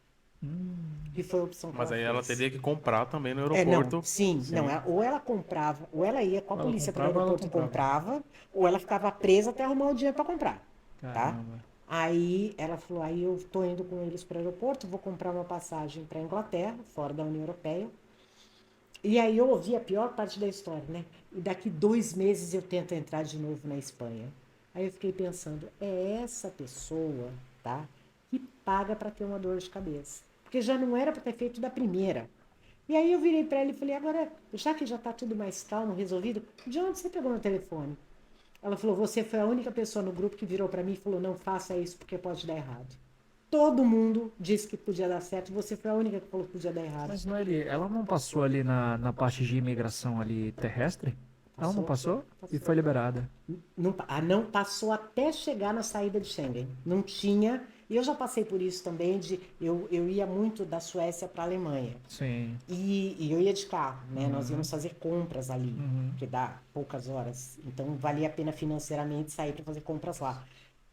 Que foi a opção que Mas aí ela fez. teria que comprar também no Não, aeroporto. sim, não, ou ela comprava, ou ela ia com a Ou ela polícia para o comprava, ou ela aeroporto e comprava, ou ela ficava presa até arrumar o dinheiro para comprar, tá? Caramba. Aí ela falou, aí eu tô indo com eles para o aeroporto, vou comprar uma passagem para Inglaterra, fora da União Europeia. E aí eu ouvi a pior parte da história, né? E daqui 2 meses eu tento entrar de novo na Espanha. Aí eu fiquei pensando, é essa pessoa, tá? Que paga para ter uma dor de cabeça. Porque já não era para ter feito da primeira. E aí eu virei para ela e falei, agora, já que já tá tudo mais calmo, resolvido, de onde você pegou meu telefone? Ela falou, você foi a única pessoa no grupo que virou para mim e falou, não faça isso porque pode dar errado. Todo mundo disse que podia dar certo, você foi a única que falou que podia dar errado. Mas Noeli, ela não passou ali na parte de imigração ali terrestre? Ela não passou? E foi liberada. Não passou até chegar na saída de Schengen. Não tinha. E eu já passei por isso também, eu ia muito da Suécia para a Alemanha. Sim. E eu ia de carro, né? Nós íamos fazer compras ali, que dá poucas horas. Então valia a pena financeiramente sair para fazer compras lá.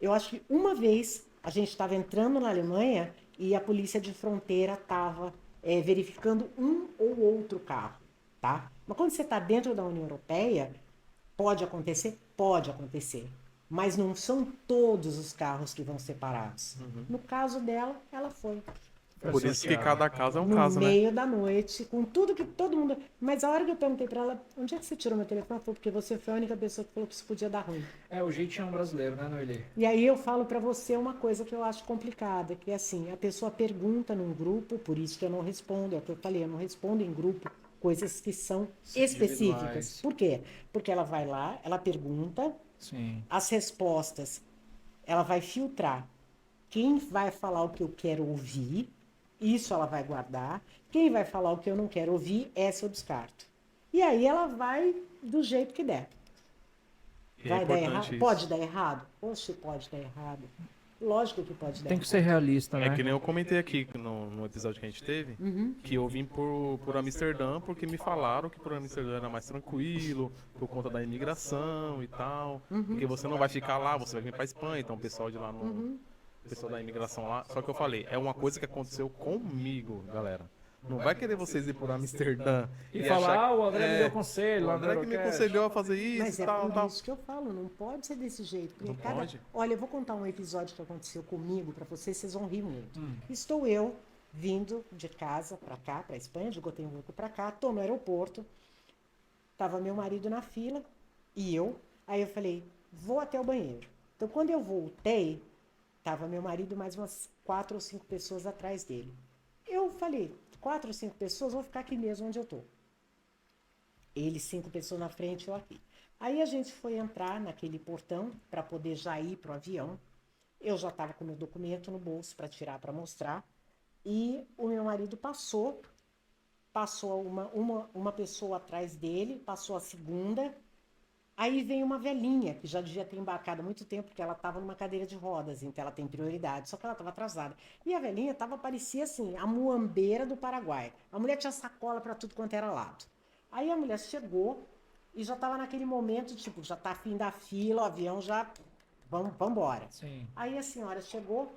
Eu acho que uma vez A gente estava entrando na Alemanha e a polícia de fronteira estava verificando um ou outro carro, tá? Mas quando você está dentro da União Europeia, pode acontecer? Pode acontecer. Mas não são todos os carros que vão ser parados. No caso dela, ela foi. Por isso que cada caso é um No caso, né? meio da noite, com tudo que todo mundo... Mas a hora que eu perguntei pra ela, onde é que você tirou meu telefone? Ela falou, porque você foi a única pessoa que falou que isso podia dar ruim. É o jeitinho brasileiro, né, Noeli? E aí eu falo pra você uma coisa que eu acho complicada, que é assim, a pessoa pergunta num grupo, por isso que eu não respondo, é o que eu falei, eu não respondo em grupo coisas que são específicas. Por quê? Porque ela vai lá, ela pergunta, Sim. as respostas, ela vai filtrar. Quem vai falar o que eu quero ouvir, isso ela vai guardar. Quem vai falar o que eu não quero ouvir, essa eu descarto. E aí ela vai do jeito que der. E Vai é dar importante errado? isso. Pode dar errado? Poxa, pode dar errado. Lógico que pode dar Tem que errado. ser realista, né? É que nem eu comentei aqui no episódio que a gente teve, que eu vim por Amsterdã porque me falaram que por Amsterdã era mais tranquilo, por conta da imigração e tal. Porque você não vai ficar lá, você vai vir pra Espanha, então o pessoal de lá no. O pessoal da imigração lá. Só que eu falei, é uma coisa que aconteceu comigo, galera. Não vai querer vocês ir por Amsterdã E falar, achar o André me deu conselho, o lá no André que me Eurocast. aconselhou a fazer isso Mas e é tal, por tal. isso que eu falo, não pode ser desse jeito. Porque Não pode. Olha, eu vou contar um episódio que aconteceu comigo para vocês, vocês vão rir muito. Estou eu vindo de casa para cá, para Espanha, de Gotemburgo para cá, tô no aeroporto, tava meu marido na fila e eu. Aí eu falei, vou até o banheiro. Então quando eu voltei, tava meu marido e mais umas 4 ou 5 pessoas atrás dele. Eu falei, 4 ou 5 pessoas, vou ficar aqui mesmo onde eu tô. Ele, 5 pessoas na frente, eu aqui. Aí a gente foi entrar naquele portão para poder já ir pro avião. Eu já estava com meu documento no bolso para tirar, para mostrar. E o meu marido passou uma pessoa atrás dele, passou a segunda. Aí vem uma velhinha, que já devia ter embarcado há muito tempo, porque ela estava numa cadeira de rodas, então ela tem prioridade, só que ela estava atrasada. E a velhinha parecia assim, a muambeira do Paraguai. A mulher tinha sacola para tudo quanto era lado. Aí a mulher chegou e já estava naquele momento, tipo, já está fim da fila, o avião já... Vamos embora. Sim. Aí a senhora chegou,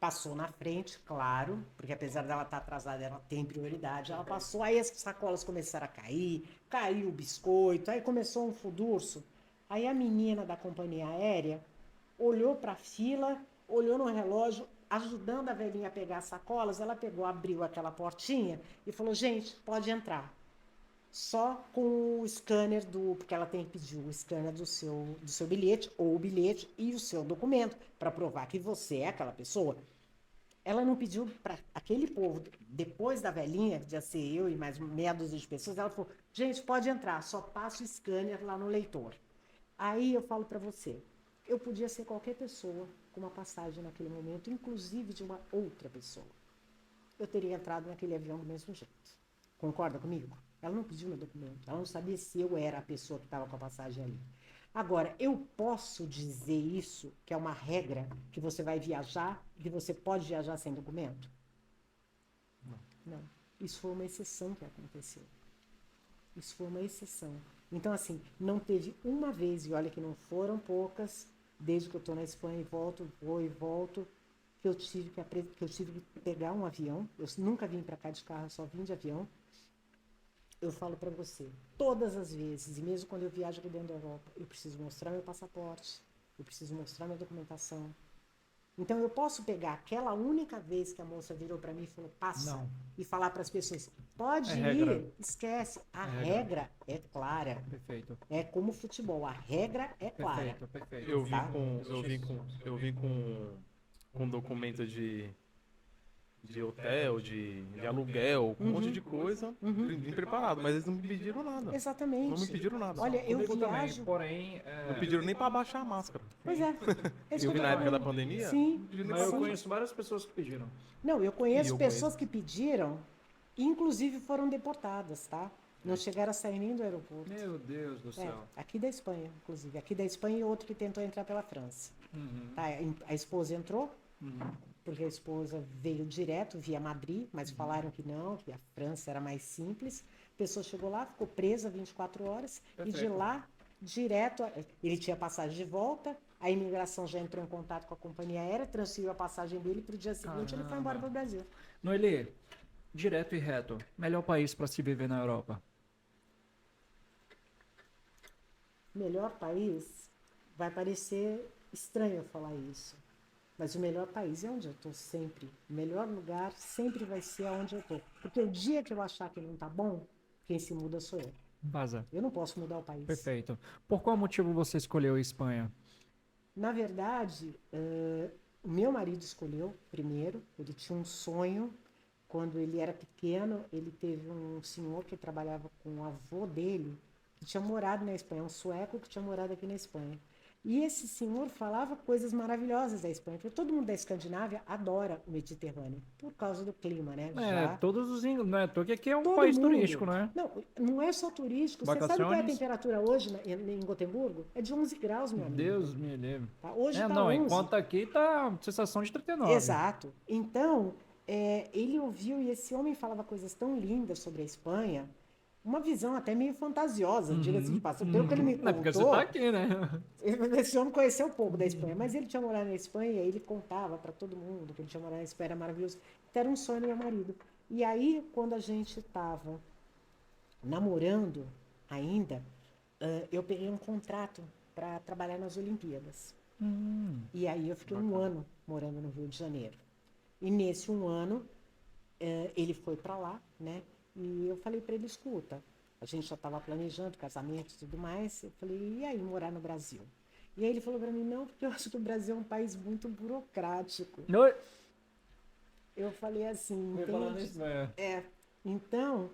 passou na frente, claro, porque apesar dela estar atrasada, ela tem prioridade. Ela passou, aí as sacolas começaram a cair, caiu o biscoito, aí começou um furdurço. Aí a menina da companhia aérea olhou para a fila, olhou no relógio, ajudando a velhinha a pegar as sacolas, ela pegou, abriu aquela portinha e falou, gente, pode entrar. Só com o scanner porque ela tem que pedir o scanner do seu bilhete, ou o bilhete e o seu documento, para provar que você é aquela pessoa. Ela não pediu para aquele povo, depois da velhinha, que já ser eu e mais meia dúzia de pessoas, ela falou, gente, pode entrar, só passa o scanner lá no leitor. Aí eu falo para você, eu podia ser qualquer pessoa com uma passagem naquele momento, inclusive de uma outra pessoa. Eu teria entrado naquele avião do mesmo jeito. Concorda comigo? Ela não pediu meu documento, ela não sabia se eu era a pessoa que estava com a passagem ali. Agora, eu posso dizer isso, que é uma regra, que você vai viajar, que você pode viajar sem documento? Não. Isso foi uma exceção que aconteceu. Isso foi uma exceção. Então, assim, não teve uma vez, e olha que não foram poucas, desde que eu estou na Espanha e volto, vou e volto, que eu tive que pegar um avião. Eu nunca vim para cá de carro, só vim de avião. Eu falo para você, todas as vezes, e mesmo quando eu viajo aqui dentro da Europa, eu preciso mostrar meu passaporte, eu preciso mostrar minha documentação. Então eu posso pegar aquela única vez que a moça virou para mim e falou, passa, Não. e falar para as pessoas, pode ir, regra. esquece. A regra é clara. Perfeito. É como futebol, a regra é clara. Perfeito. Eu vim Tá? com um documento de hotel, de aluguel, com um monte de coisa, vim preparado, mas eles não me pediram nada. Exatamente. Não me pediram nada. Olha, eu Comigo também, viajo... porém... Não pediram nem pra abaixar a máscara. Pois é. É isso Eu que vi tô na época da falando. pandemia. Sim. Mas eu conheço várias pessoas que pediram. Não, eu conheço E eu pessoas que pediram, inclusive foram deportadas, tá? Não chegaram a sair nem do aeroporto. Meu Deus do É, céu. aqui da Espanha, inclusive. Aqui da Espanha e outro que tentou entrar pela França. Tá, a esposa entrou, porque a esposa veio direto via Madrid, mas falaram que não, que a França era mais simples. A pessoa chegou lá, ficou presa 24 horas, e de Perfeito. lá, direto, ele tinha passagem de volta, a imigração já entrou em contato com a companhia aérea, transferiu a passagem dele, para o dia seguinte ele foi embora para o Brasil. Noeli, direto e reto, melhor país para se viver na Europa? Melhor país, vai parecer estranho eu falar isso, mas o melhor país é onde eu estou sempre. O melhor lugar sempre vai ser onde eu estou. Porque o dia que eu achar que não está bom, quem se muda sou eu. Vaza. Eu não posso mudar o país. Perfeito. Por qual motivo você escolheu a Espanha? Na verdade, o meu marido escolheu primeiro. Ele tinha um sonho. Quando ele era pequeno, ele teve um senhor que trabalhava com o avô dele, que tinha morado na Espanha, um sueco que tinha morado aqui na Espanha. E esse senhor falava coisas maravilhosas da Espanha, porque todo mundo da Escandinávia adora o Mediterrâneo, por causa do clima, né? Todos os ingleses, porque aqui é um Todo país mundo. turístico, né? Não é só turístico. Você sabe qual é a Vacações. temperatura hoje em Gotemburgo? É de 11 graus, meu amigo. Deus me livre. Tá? Hoje tá não, 11. enquanto aqui tá sensação de 39. Exato. Então, ele ouviu e esse homem falava coisas tão lindas sobre a Espanha, uma visão até meio fantasiosa, diga-se de passagem. Pelo que ele me Não é porque você contou, tá aqui, né? esse homem conheceu um pouco da Espanha, mas ele tinha morado na Espanha e ele contava para todo mundo que ele tinha morado na Espanha, era maravilhoso. Então, era um sonho do meu marido. E aí, quando a gente estava namorando ainda, eu peguei um contrato para trabalhar nas Olimpíadas. E aí eu fiquei um ano morando no Rio de Janeiro. E nesse um ano, ele foi para lá, né? E eu falei para ele, escuta, a gente já estava planejando casamento e tudo mais. Eu falei, e aí, morar no Brasil? E aí ele falou para mim, não, porque eu acho que o Brasil é um país muito burocrático. Oi. Eu falei assim, Eu ia falar entende? nisso, né? Então,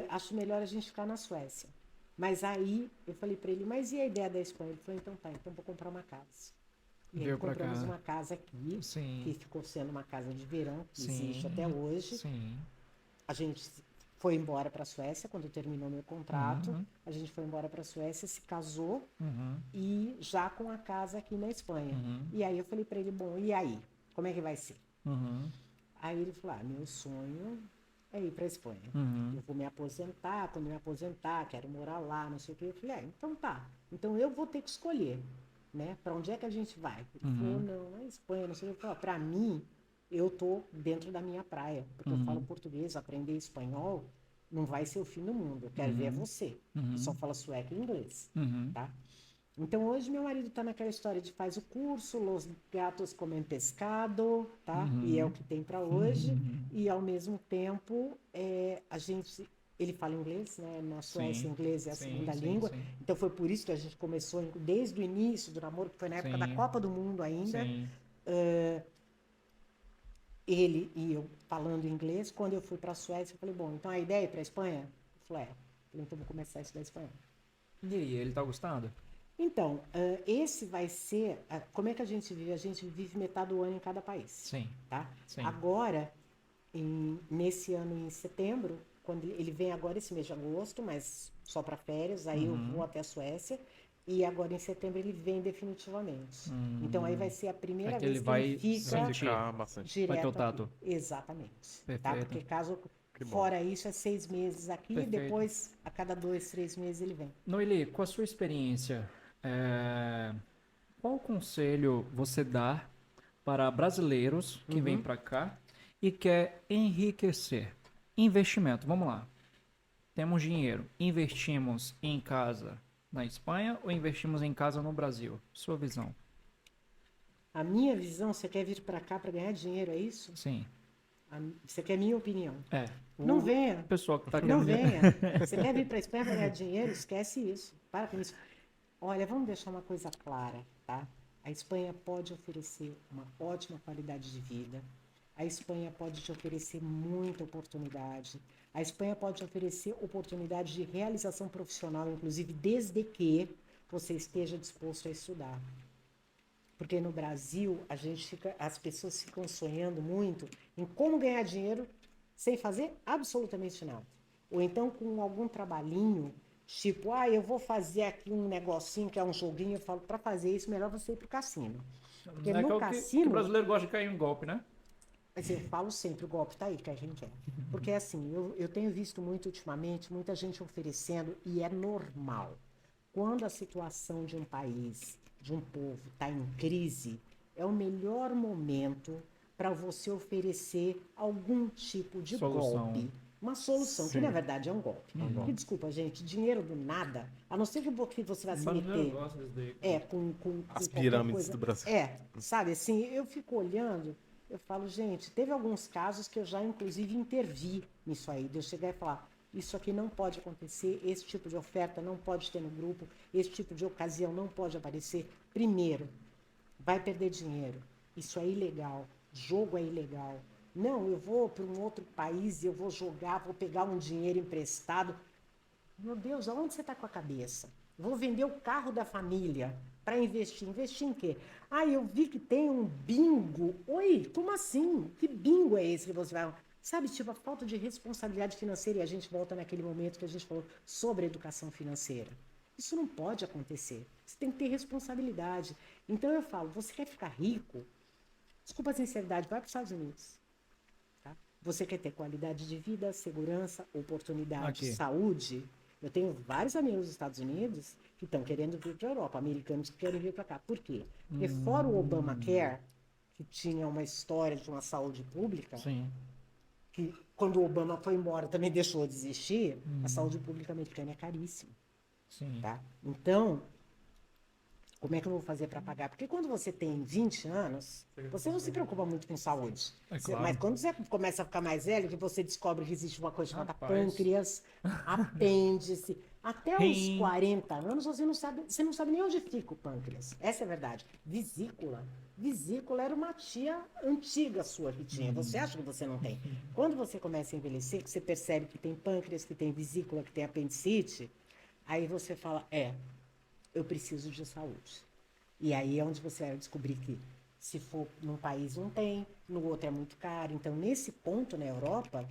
acho melhor a gente ficar na Suécia. Mas aí eu falei para ele, mas e a ideia da Espanha? Ele falou, então tá, então vou comprar uma casa. E aí Veio pra compramos cá. uma casa aqui, Sim. que ficou sendo uma casa de verão, que Sim. existe até hoje. Sim. A gente foi embora para a Suécia quando terminou meu contrato. A gente foi embora para a Suécia, se casou e já com a casa aqui na Espanha. E aí eu falei para ele, bom, e aí? Como é que vai ser? Aí ele falou, meu sonho é ir para a Espanha. Eu vou me aposentar, quando me aposentar, quero morar lá, não sei o quê. Eu falei, então tá. Então eu vou ter que escolher, né? Para onde é que a gente vai? Ele falou, não, a Espanha, não sei o que. Eu falei, para mim, eu tô dentro da minha praia, porque eu falo português, aprender espanhol não vai ser o fim do mundo. Eu quero ver é você, que só fala sueco e inglês, tá? Então hoje meu marido tá naquela história de faz o curso, los gatos comem pescado, tá? E é o que tem para hoje. E ao mesmo tempo ele fala inglês, né? Na Suécia, inglês é a segunda língua. Sim. Então foi por isso que a gente começou desde o início do namoro, que foi na época da Copa do Mundo ainda. Ele e eu falando inglês. Quando eu fui para a Suécia, eu falei, bom, então a ideia é ir para a Espanha? Ele falou, então vou começar a estudar espanhol. E aí, ele tá gostando? Então, esse vai ser... como é que a gente vive? A gente vive metade do ano em cada país. Sim. Tá? Sim. Agora, nesse ano, em setembro, quando ele vem agora esse mês de agosto, mas só para férias, aí eu vou até a Suécia. E agora em setembro ele vem definitivamente. Então aí vai ser a primeira que vez ele que vai ele fica Ficar bastante. direto Vai ter o aqui. tato. Exatamente. Tá? Perfeito. Porque caso Que bom. fora isso é 6 meses aqui, Perfeito. depois a cada 2, 3 meses ele vem. Noeli, com a sua experiência, qual conselho você dá para brasileiros que vêm para cá e quer enriquecer? Investimento, vamos lá. Temos dinheiro, investimos em casa na Espanha ou investimos em casa no Brasil? Sua visão. A minha visão, você quer vir para cá para ganhar dinheiro, é isso? Sim. Você quer minha opinião? O Não venha. pessoal que tá Não querendo... venha. Você quer vir para a Espanha para ganhar dinheiro? Esquece isso. Para com isso. Olha, vamos deixar uma coisa clara, tá? A Espanha pode oferecer uma ótima qualidade de vida. A Espanha pode te oferecer muita oportunidade. A Espanha pode te oferecer oportunidade de realização profissional, inclusive desde que você esteja disposto a estudar. Porque no Brasil, as pessoas ficam sonhando muito em como ganhar dinheiro sem fazer absolutamente nada. Ou então com algum trabalhinho, tipo, eu vou fazer aqui um negocinho que é um joguinho. Eu falo, para fazer isso, melhor você ir pro cassino. Porque no cassino... que o brasileiro gosta de cair em golpe, né? Mas eu falo sempre, o golpe tá aí, que a gente quer. Porque assim, eu tenho visto muito ultimamente, muita gente oferecendo, e é normal. quando a situação de um país, de um povo, está em crise, é o melhor momento para você oferecer algum tipo de Solução. golpe. Uma solução, que Sim. na verdade é um golpe. Porque, desculpa, gente, dinheiro do nada, a não ser que você vai se Brasileiro meter gosta disso daí. com As qualquer pirâmides coisa. do Brasil. Sabe assim, eu fico olhando, eu falo, gente, teve alguns casos que eu já inclusive intervi nisso aí, de eu chegar e falar, isso aqui não pode acontecer, esse tipo de oferta não pode ter no grupo, esse tipo de ocasião não pode aparecer. Primeiro, vai perder dinheiro. Isso é ilegal. Jogo é ilegal. Não, eu vou para um outro país e eu vou jogar, vou pegar um dinheiro emprestado. Meu Deus, aonde você está com a cabeça? Vou vender o carro da família para investir. Investir em quê? Ah, eu vi que tem um bingo. Oi, como assim? Que bingo é esse que você vai... Sabe, tipo, a falta de responsabilidade financeira. E a gente volta naquele momento que a gente falou sobre educação financeira. Isso não pode acontecer. Você tem que ter responsabilidade. Então eu falo, você quer ficar rico? Desculpa a sinceridade, vai para os Estados Unidos. Tá? Você quer ter qualidade de vida, segurança, oportunidade, Aqui. saúde? Eu tenho vários amigos dos Estados Unidos que estão querendo vir para a Europa, americanos que querem vir para cá. Por quê? Porque fora o Obamacare, que tinha uma história de uma saúde pública, Sim. que quando o Obama foi embora também deixou de existir, a saúde pública americana é caríssima. Sim. Tá? Então, como é que eu vou fazer para pagar? Porque quando você tem 20 anos, você não se preocupa muito com saúde. É claro. Mas quando você começa a ficar mais velho, que você descobre que existe uma coisa chamada Rapaz. pâncreas, apêndice. Até os Rim. 40 anos você não sabe nem onde fica o pâncreas. Essa é a verdade. Vesícula. Vesícula era uma tia antiga sua que tinha. Você acha que você não tem? Quando você começa a envelhecer, que você percebe que tem pâncreas, que tem vesícula, que tem apendicite, aí você fala, eu preciso de saúde. E aí é onde você vai descobrir que se for num país não tem, no outro é muito caro. Então, nesse ponto na Europa,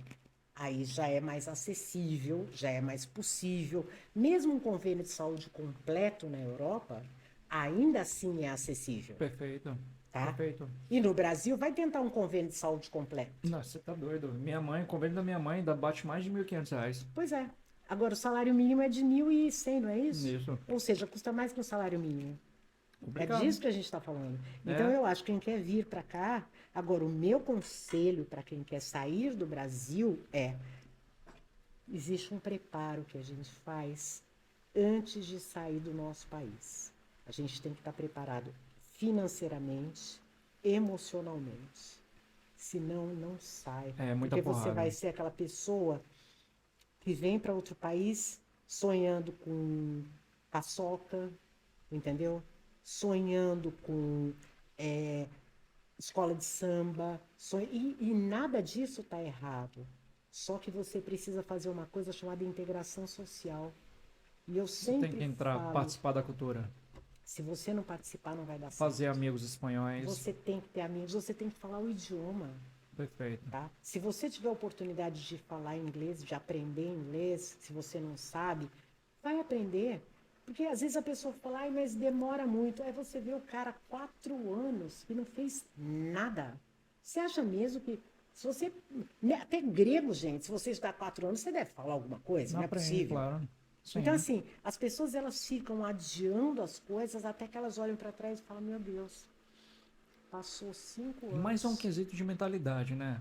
aí já é mais acessível, já é mais possível. Mesmo um convênio de saúde completo na Europa, ainda assim é acessível. Perfeito. Tá? Perfeito. E no Brasil, vai tentar um convênio de saúde completo. Não, você tá doido. Minha mãe, o convênio da minha mãe ainda bate mais de R$ 1.500. Pois é. Agora, o salário mínimo é de 1.100, não é isso? Isso. Ou seja, custa mais que o salário mínimo. Complicado. É disso que a gente está falando. Então, É. eu acho que quem quer vir para cá... Agora, o meu conselho para quem quer sair do Brasil é... Existe um preparo que a gente faz antes de sair do nosso país. A gente tem que estar preparado financeiramente, emocionalmente. Senão, não sai. É, muita Porque você porrada. vai ser aquela pessoa que vem para outro país sonhando com paçoca, entendeu? Sonhando com escola de samba. E nada disso está errado. Só que você precisa fazer uma coisa chamada integração social. E eu Você sempre tem que entrar, falo, participar da cultura. se você não participar, não vai dar Fazer certo. amigos espanhóis. Você tem que ter amigos, você tem que falar o idioma. Perfeito. Tá? Se você tiver a oportunidade de falar inglês, de aprender inglês, se você não sabe, vai aprender. Porque às vezes a pessoa fala, ai, mas demora muito. Aí você vê o cara 4 anos e não fez nada. Você acha mesmo que se você... Até grego, gente, se você estudar 4 anos, você deve falar alguma coisa, não é Aprende, possível. claro. Sim. Então, assim, as pessoas elas ficam adiando as coisas até que elas olham para trás e falam, meu Deus, passou 5 anos. Mas é um quesito de mentalidade, né?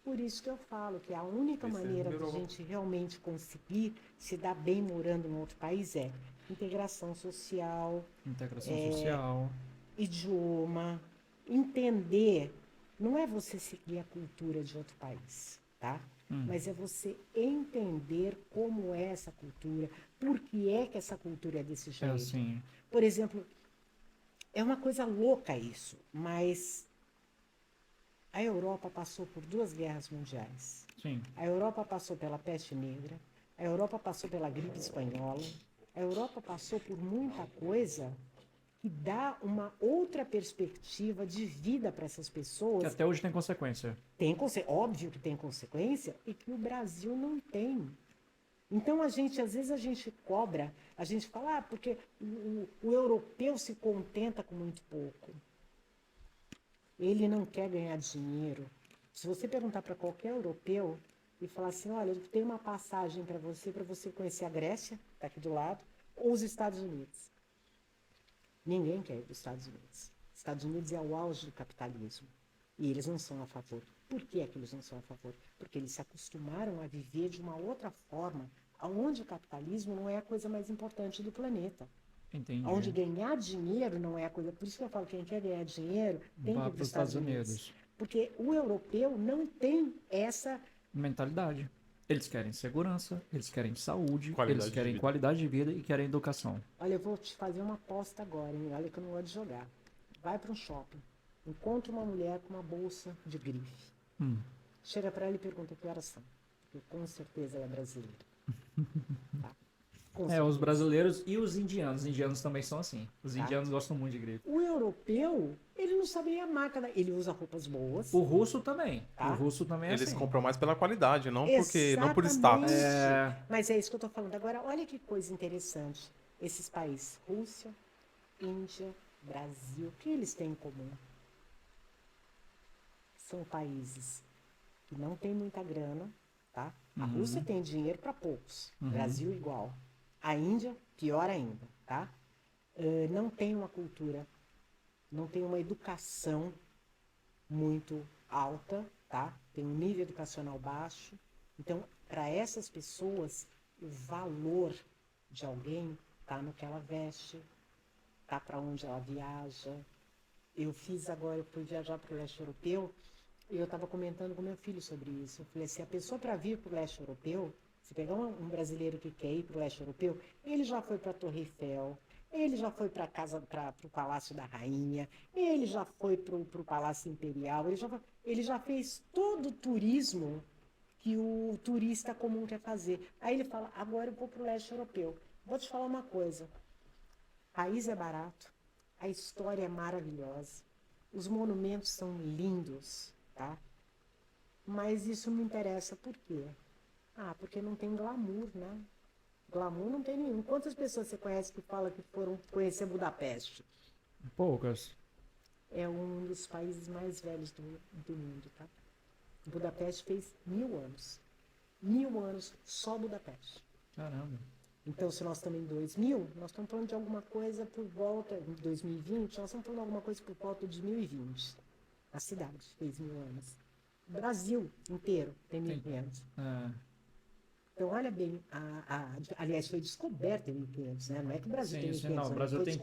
Por isso que eu falo que a única Esse é maneira número de a um. gente realmente conseguir se dar bem morando em outro país é integração social, Integração social. idioma, entender. Não é você seguir a cultura de outro país, tá? Mas é você entender como é essa cultura, por que é que essa cultura é desse É jeito. assim. Por exemplo, é uma coisa louca isso, mas a Europa passou por 2 guerras mundiais. Sim. A Europa passou pela peste negra, a Europa passou pela gripe espanhola, a Europa passou por muita coisa que dá uma outra perspectiva de vida para essas pessoas. Que até hoje tem consequência. Óbvio que tem consequência e que o Brasil não tem. Então, às vezes a gente cobra, a gente fala, porque o europeu se contenta com muito pouco. Ele não quer ganhar dinheiro. Se você perguntar para qualquer europeu e falar assim, olha, eu tenho uma passagem para você conhecer a Grécia, está aqui do lado, ou os Estados Unidos? Ninguém quer ir para os Estados Unidos. Os Estados Unidos é o auge do capitalismo. E eles não são a favor. Por que é que eles não são a favor? Porque eles se acostumaram a viver de uma outra forma, onde o capitalismo não é a coisa mais importante do planeta. Entendi. Onde ganhar dinheiro não é a coisa. Por isso que eu falo que quem quer ganhar dinheiro tem que ir para os Estados Unidos. Porque o europeu não tem essa mentalidade. Eles querem segurança, eles querem saúde, Qualidade eles querem de vida. qualidade de vida e querem educação. Olha, eu vou te fazer uma aposta agora, hein? Olha que eu não gosto de jogar. Vai para um shopping, encontra uma mulher com uma bolsa de grife. Chega para ela e pergunta que horas são. Porque com certeza ela é brasileira. Tá? Os brasileiros e os indianos. Os indianos também são assim. Os indianos gostam muito de grife. O europeu, ele não sabe nem a marca. Ele usa roupas boas. O russo também. Tá. O russo também é Eles assim. compram mais pela qualidade, não por Exatamente. status. Mas é isso que eu estou falando. Agora, olha que coisa interessante. Esses países, Rússia, Índia, Brasil, o que eles têm em comum? São países que não têm muita grana, tá? A Rússia tem dinheiro para poucos. Brasil igual. A Índia, pior ainda, tá? Não tem uma cultura, não tem uma educação muito alta, tá? Tem um nível educacional baixo. Então, para essas pessoas, o valor de alguém tá no que ela veste, tá para onde ela viaja. Eu fui viajar para o leste europeu e eu estava comentando com meu filho sobre isso. Eu falei assim, a pessoa para vir para o leste europeu, se pegar um brasileiro que quer ir para o leste europeu, ele já foi para a Torre Eiffel, ele já foi para o Palácio da Rainha, ele já foi para o Palácio Imperial, ele já fez todo o turismo que o turista comum quer fazer. Aí ele fala, agora eu vou para o leste europeu. Vou te falar uma coisa, o país é barato, a história é maravilhosa, os monumentos são lindos, tá? Mas isso não interessa, por quê? Porque não tem glamour, né? Glamour não tem nenhum. Quantas pessoas você conhece que falam que foram conhecer Budapeste? Poucas. É um dos países mais velhos do mundo, tá? Budapeste fez 1000 anos. 1000 anos só Budapeste. Caramba. Então, se nós estamos em 2000, nós estamos falando de alguma coisa por volta de 2020, nós estamos falando de alguma coisa por volta de 1020. A cidade fez 1000 anos. O Brasil inteiro tem 1500. Então, olha bem, aliás, foi descoberto em 1500, né? Não é que o Brasil tem 1500 anos. Não, o Brasil tem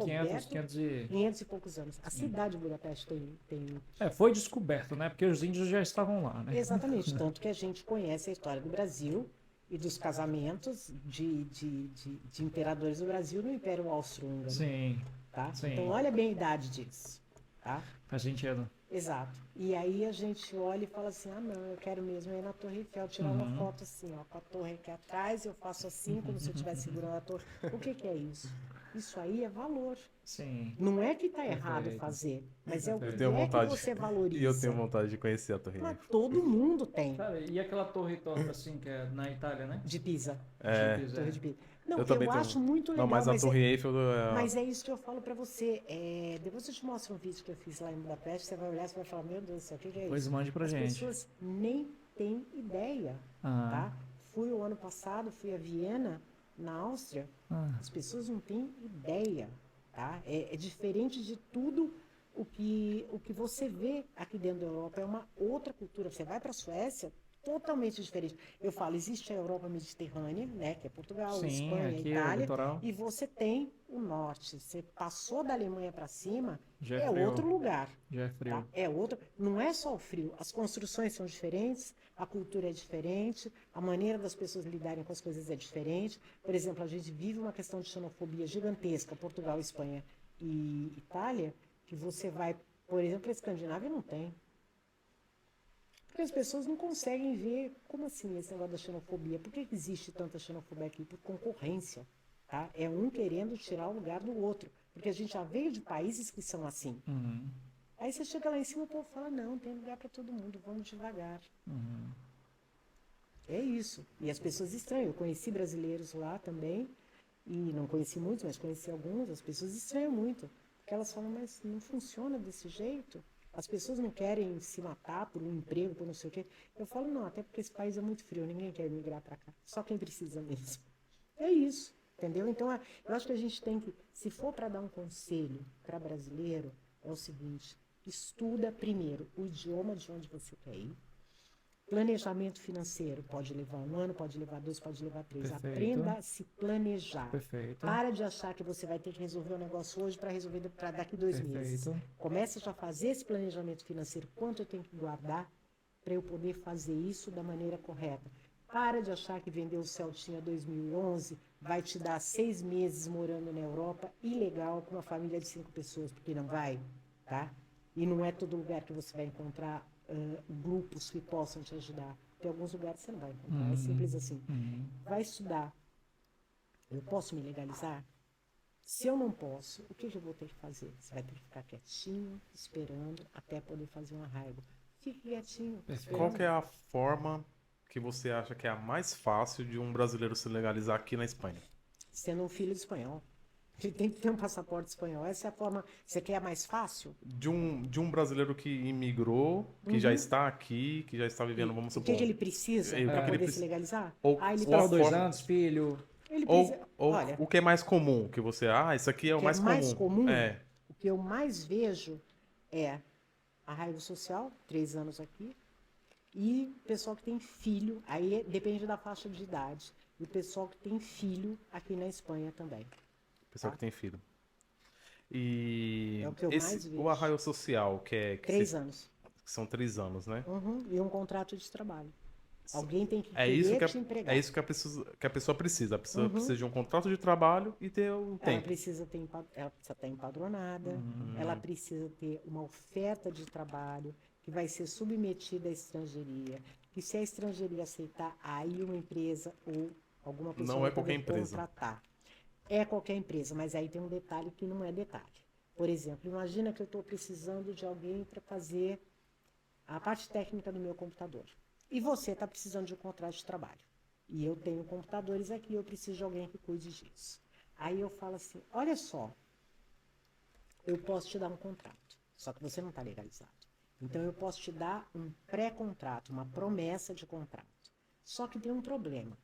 500 e poucos anos. A cidade de Budapeste tem... foi descoberto, né? Porque os índios já estavam lá, né? Exatamente, tanto que a gente conhece a história do Brasil e dos casamentos de imperadores do Brasil no Império Austro-Húngaro. Sim. Tá? Sim. Então, olha bem a idade disso. Tá? Faz sentido. Exato. E aí a gente olha e fala assim, não, eu quero mesmo ir na Torre Eiffel, tirar uma foto assim, ó, com a torre aqui atrás, eu faço assim, como se eu estivesse segurando a torre. O que é isso? Isso aí é valor. Sim. Não é que está errado fazer, mas é o que você valoriza. E eu tenho vontade de conhecer a Torre Eiffel. Mas todo mundo tem. Cara, e aquela torre toda assim, que é na Itália, né? De Pisa. Torre de Pisa. Não, eu acho muito legal. Não, mas a Torre Eiffel... Mas é isso que eu falo pra você. Depois eu te mostro um vídeo que eu fiz lá em Budapeste, você vai olhar e vai falar, meu Deus do céu, o que é isso? Pois mande pra gente. As pessoas nem têm ideia, tá? Fui o ano passado, fui a Viena, na Áustria, as pessoas não têm ideia, tá? É diferente de tudo o que você vê aqui dentro da Europa, é uma outra cultura. Você vai para a Suécia, totalmente diferente. Eu falo, existe a Europa Mediterrânea, né, que é Portugal, Sim, Espanha, aqui Itália, é e você tem o norte. Você passou da Alemanha para cima, já é frio. Outro lugar. Já é frio. Tá? É outro. Não é só o frio. As construções são diferentes, a cultura é diferente, a maneira das pessoas lidarem com as coisas é diferente. Por exemplo, a gente vive uma questão de xenofobia gigantesca, Portugal, Espanha e Itália, que você vai, por exemplo, a Escandinávia não tem. Porque as pessoas não conseguem ver como assim esse negócio da xenofobia. Por que existe tanta xenofobia aqui? Por concorrência. Tá? É um querendo tirar o lugar do outro. Porque a gente já veio de países que são assim. Aí você chega lá em cima e o povo fala, não, tem lugar para todo mundo, vamos devagar. É isso. E as pessoas estranham. Eu conheci brasileiros lá também, e não conheci muitos, mas conheci alguns. As pessoas estranham muito. Porque elas falam, mas não funciona desse jeito. As pessoas não querem se matar por um emprego, por não sei o quê. Eu falo, não, até porque esse país é muito frio, ninguém quer migrar para cá. Só quem precisa mesmo. É isso. Entendeu? Então, eu acho que a gente tem que, se for para dar um conselho para brasileiro, é o seguinte: estuda primeiro o idioma de onde você quer ir. Planejamento financeiro pode levar 1 ano, pode levar 2, pode levar 3. Perfeito. Aprenda a se planejar. Perfeito. Para de achar que você vai ter que resolver o negócio hoje para resolver para daqui 2 meses. Perfeito. Comece já a fazer esse planejamento financeiro. Quanto eu tenho que guardar para eu poder fazer isso da maneira correta. Para de achar que vender o Celtinha 2011 vai te dar 6 meses morando na Europa, ilegal, com uma família de 5 pessoas, porque não vai, tá? E não é todo lugar que você vai encontrar grupos que possam te ajudar. Tem alguns lugares que você não vai encontrar, é simples assim. Vai estudar. Eu posso me legalizar? Se eu não posso, o que eu vou ter que fazer? Você vai ter que ficar quietinho, esperando, até poder fazer um arraigo. Fique quietinho. Qual que é a forma que você acha que é a mais fácil de um brasileiro se legalizar aqui na Espanha? Sendo um filho de espanhol. Ele tem que ter um passaporte espanhol. Essa é a forma. Você quer a mais fácil? De um brasileiro que imigrou, que já está aqui, que já está vivendo, vamos O supor. que ele precisa o que para ele poder preci- se legalizar? Ou- Ele ou a Para 2 forma- anos, filho. Ele Ou, precisa. ou Olha, o que é mais comum, que você... Ah, isso aqui é o que mais é mais comum, É. o que eu mais vejo é arraigo social, 3 anos aqui, e pessoal que tem filho, aí depende da faixa de idade, e o pessoal que tem filho aqui na Espanha também. Pessoal que tem filho. E É o que eu mais vejo. o arraio social, que 3 anos. que são 3 anos, né? Uhum, e um contrato de trabalho. Alguém tem que É isso querer que te empregar. é isso que a pessoa precisa. A pessoa precisa de um contrato de trabalho e ter o Ela tempo. precisa estar empadronada, ela precisa ter uma oferta de trabalho que vai ser submetida à estrangeiria. Que se a estrangeiria aceitar, aí uma empresa ou alguma pessoa Não vai é qualquer poder empresa. contratar. É qualquer empresa, mas aí tem um detalhe que não é detalhe. Por exemplo, imagina que eu estou precisando de alguém para fazer a parte técnica do meu computador. E você está precisando de um contrato de trabalho. E eu tenho computadores aqui, eu preciso de alguém que cuide disso. Aí eu falo assim, olha só, eu posso te dar um contrato, só que você não está legalizado. Então eu posso te dar um pré-contrato, uma promessa de contrato. Só que tem um problema.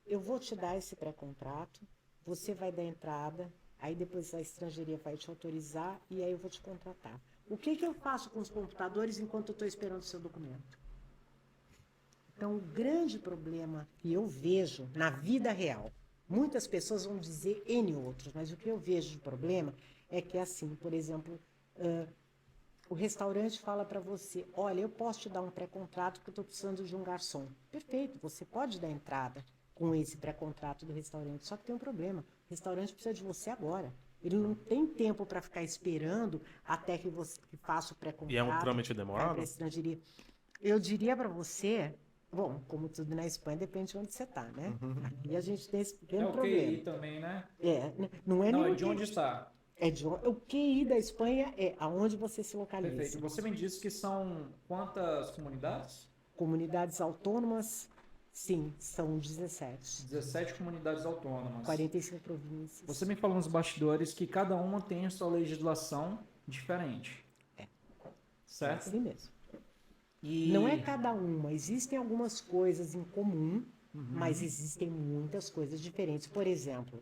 Eu vou te dar esse pré-contrato, você vai dar entrada, aí depois a estrangeiria vai te autorizar e aí eu vou te contratar. O que eu faço com os computadores enquanto eu estou esperando o seu documento? Então, o grande problema que eu vejo na vida real, muitas pessoas vão dizer N outros, mas o que eu vejo de problema é que, assim, por exemplo, o restaurante fala para você, olha, eu posso te dar um pré-contrato porque eu estou precisando de um garçom. Perfeito, você pode dar entrada com esse pré-contrato do restaurante, só que tem um problema, o restaurante precisa de você agora. Ele não tem tempo para ficar esperando até que você faça o pré-contrato. E é um trâmite vai demorado? pra estrangeria. Eu diria para você, bom, como tudo na Espanha, depende de onde você está, né? Aqui a gente tem esse É pequeno o problema. QI também, né? Não é Não, nem é de onde está. o QI da Espanha é aonde você se localiza. Perfeito. Você me disse que são quantas comunidades? Comunidades autônomas, sim, são 17. 17 comunidades autônomas. 45 províncias. Você me falou nos bastidores que cada uma tem a sua legislação diferente. É Certo? assim mesmo. E... Não é cada uma, existem algumas coisas em comum, mas existem muitas coisas diferentes. Por exemplo,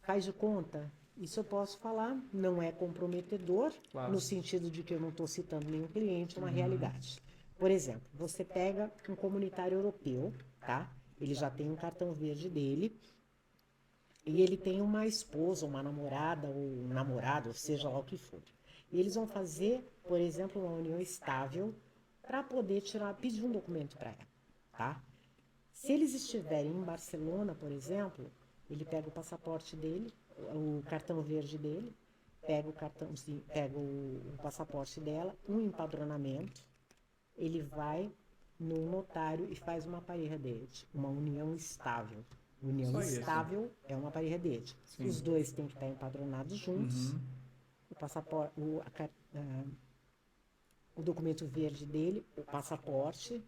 faz de conta, isso eu posso falar, não é comprometedor, Claro. no sentido de que eu não estou citando nenhum cliente, é uma realidade. Por exemplo, você pega um comunitário europeu, tá? Ele já tem um cartão verde dele, e ele tem uma esposa, uma namorada, ou um namorado, ou seja lá o que for. E eles vão fazer, por exemplo, uma união estável para poder pedir um documento para ela, tá? Se eles estiverem em Barcelona, por exemplo, ele pega o passaporte dele, o cartão verde dele, pega o passaporte dela, um empadronamento, ele vai no notário e faz uma parede, uma união estável. União Só isso. estável é uma parede. Sim. Os dois têm que estar empadronados juntos. O passaporte, o documento verde dele, o passaporte,